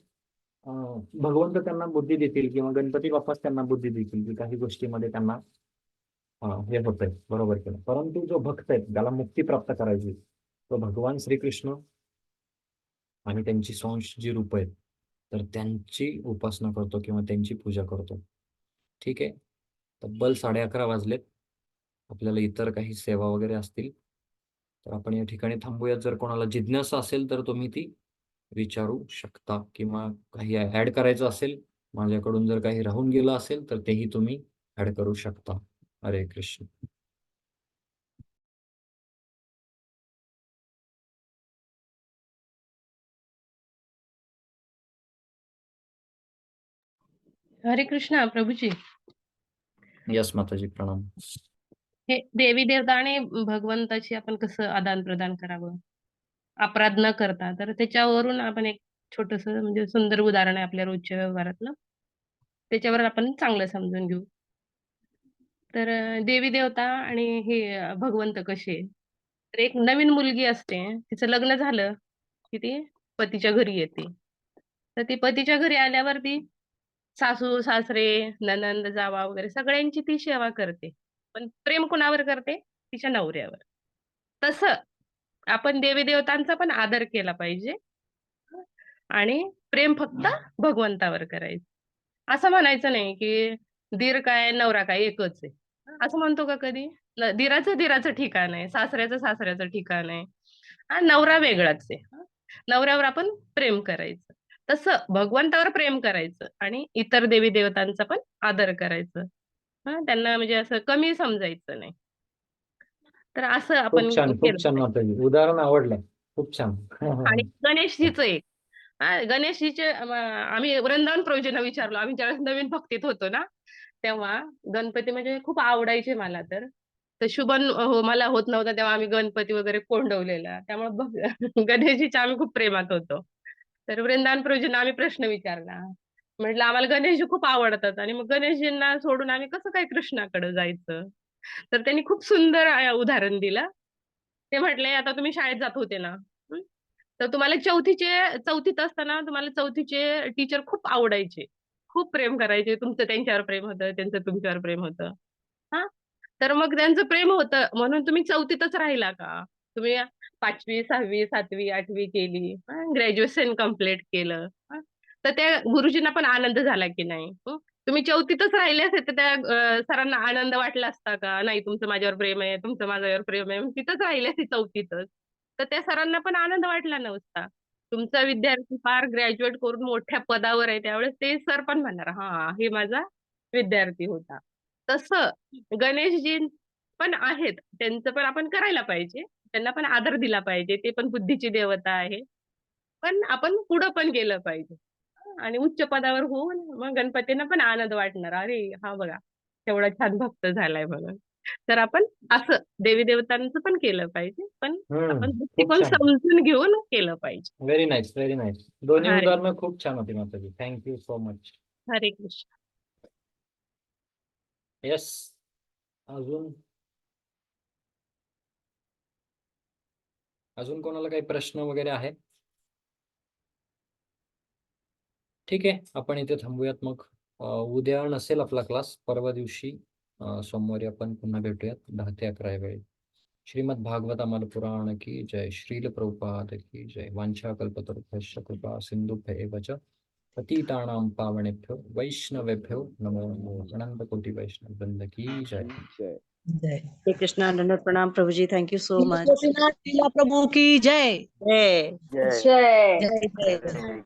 भगवंत त्यांना बुद्धी देतील किंवा गणपती बाप्पाच त्यांना बुद्धी देतील की काही गोष्टीमध्ये त्यांना हे होत आहे. बरोबर केलं. परंतु जो भक्त आहे, ज्याला मुक्ती प्राप्त करायची, तो भगवान श्रीकृष्ण आणि त्यांची सांश जी रूप आहेत, तर त्यांची उपासना करतो किंवा त्यांची पूजा करतो. ठीक आहे. तब्बल 11:30 वाजलेत. आपल्याला इतर काही सेवा वगैरे असतील तर आपण या ठिकाणी थांबूयात. जर कोणाला जिज्ञासा असेल तर तुम्ही ती विचारू शकता, किंवा काही ऍड करायचं असेल, माझ्याकडून जर काही राहून गेलं असेल तर तेही तुम्ही ऍड करू शकता. हरे कृष्ण. हरे कृष्णा प्रभूजी. यस माताजी, प्रणाम. हे देवी देवता आणि भगवंताची आपण कसं आदान प्रदान करावं अपराध न करता, तर त्याच्यावरून आपण एक छोटस म्हणजे सुंदर उदाहरण आहे आपल्या रोजच्या व्यवहारातलं, त्याच्यावर आपण चांगलं समजून घेऊ. तर देवी देवता आणि हे भगवंत कसे, तर एक नवीन मुलगी असते, तिचं लग्न झालं की ती पतीच्या घरी येते. तर ती पतीच्या घरी आल्यावर ती सासू सासरे नणंद जावा वगैरे सगळ्यांची ती सेवा करते, पण प्रेम कुणावर करते, तिच्या नवऱ्यावर. तसं आपण देवी देवतांचा पण आदर केला पाहिजे आणि प्रेम फक्त भगवंतावर करायचं. असं म्हणायचं नाही की दीर काय नवरा काय एकच आहे, असं म्हणतो का कधी? दीराचं दीराचं ठिकाण आहे, सासऱ्याचं सासऱ्याचं ठिकाण आहे, हा नवरा वेगळाच आहे. नवऱ्यावर आपण प्रेम करायचं, तसं भगवंतावर प्रेम करायचं आणि इतर देवी देवतांचा पण आदर करायचं. त्यांना म्हणजे असं कमी समजायचं नाही. तर असं खूप आपण छान, खूप केलं छान पाहिजे. माताजी, उदाहरण आवडलं. खूप छान. आणि गणेशजीचं एक, गणेशजीचे आम्ही वृंदावन प्रयोजन विचारलो, आम्ही ज्यावेळेस नवीन भक्तीत होतो ना, तेव्हा गणपती म्हणजे खूप आवडायचे मला. तर शुभन हो मला होत नव्हता, तेव्हा आम्ही गणपती वगैरे कोंडवलेला, त्यामुळे गणेशजीच्या आम्ही खूप प्रेमात होतो. तर वृंदावन प्रभूजींना आम्ही प्रश्न विचारला. म्हटलं आम्हाला गणेशजी खूप आवडतात आणि मग गणेशजींना सोडून आम्ही कसं काय कृष्णाकडे जायचं? तर त्यांनी खूप सुंदर उदाहरण दिलं. ते म्हटले, "आता तुम्ही शाळेत जात होते ना, हं? तर तुम्हाला चौथीत असताना तुम्हाला चौथीचे टीचर खूप आवडायचे. खूप प्रेम करायचे. तुमचं त्यांच्यावर प्रेम होतं, त्यांचं तुमच्यावर प्रेम होतं. हां? तर मग त्यांचं प्रेम होतं म्हणून तुम्ही चौथीतच राहिला का? तुम्ही 5वी, 6वी, 7वी, 8वी केली. ग्रॅज्युएशन कंप्लीट केलं. हं? तर त्या गुरुजींना पण आनंद झाला की नाही? तुम्ही चौथीतच राहिले असते तर त्या सरांना आनंद वाटला असता का? नाही तुमचं माझ्यावर प्रेम आहे, तुमचं माझ्यावर प्रेम आहे. मग तिथंच राहिले असते चौथीतच. तर त्या सरांना पण आनंद वाटला नसता. तुमचा विद्यार्थी फार ग्रॅज्युएट करून मोठ्या पदावर आहे त्यावेळेस ते सर पण म्हणणार, "हां, हे माझा विद्यार्थी होता." तसं गणेशजी पण आहेत. त्यांचं पण आपण करायला पाहिजे. त्यांना पण आदर दिला पाहिजे. ते पण बुद्धीची देवता आहे. पण आपण पुढं पण गेलं पाहिजे. आणि उच्च पदावर होऊन मग गणपतींना पण आनंद वाटणार. अरे, हा बघा केवढा छान भक्त झालाय म्हणून. तर आपण असं देवी-देवतांचं पण केलं पाहिजे. पण आपण खूप दृष्टिकोन छान. समजून घेऊन केलं पाहिजे. Very nice, very nice. दोन्ही हरे उदाहरणं खूप छान होती माताजी. Thank you so much. हरे कृष्ण. येस. अजून अजून कोणाला काही प्रश्न वगैरे आहे? ठीक आहे. आपण इथे थांबूयात मग. उद्या नसेल आपला क्लास. परवा दिवशी सोमवारी आपण पुन्हा भेटूयात 10 ते 11 या वेळी. श्रीमद् भागवतामल पुराण की जय. श्रील प्रभुपाद की जय. वाञ्छाकल्पतरुभ्यश्च कृपा सिन्धुभ्येव च पतितानां पावनेभ्यो वैष्णवेभ्यो नमो नमः. अनंत कोटि वैष्णव वृंद की जय. जय श्री कृष्णा दंडवत प्रणाम Prabhu ji, thank you so much. Gopinath Leela Prabhu की जय. जय जय जय जय जय हरे जय. कृष्ण.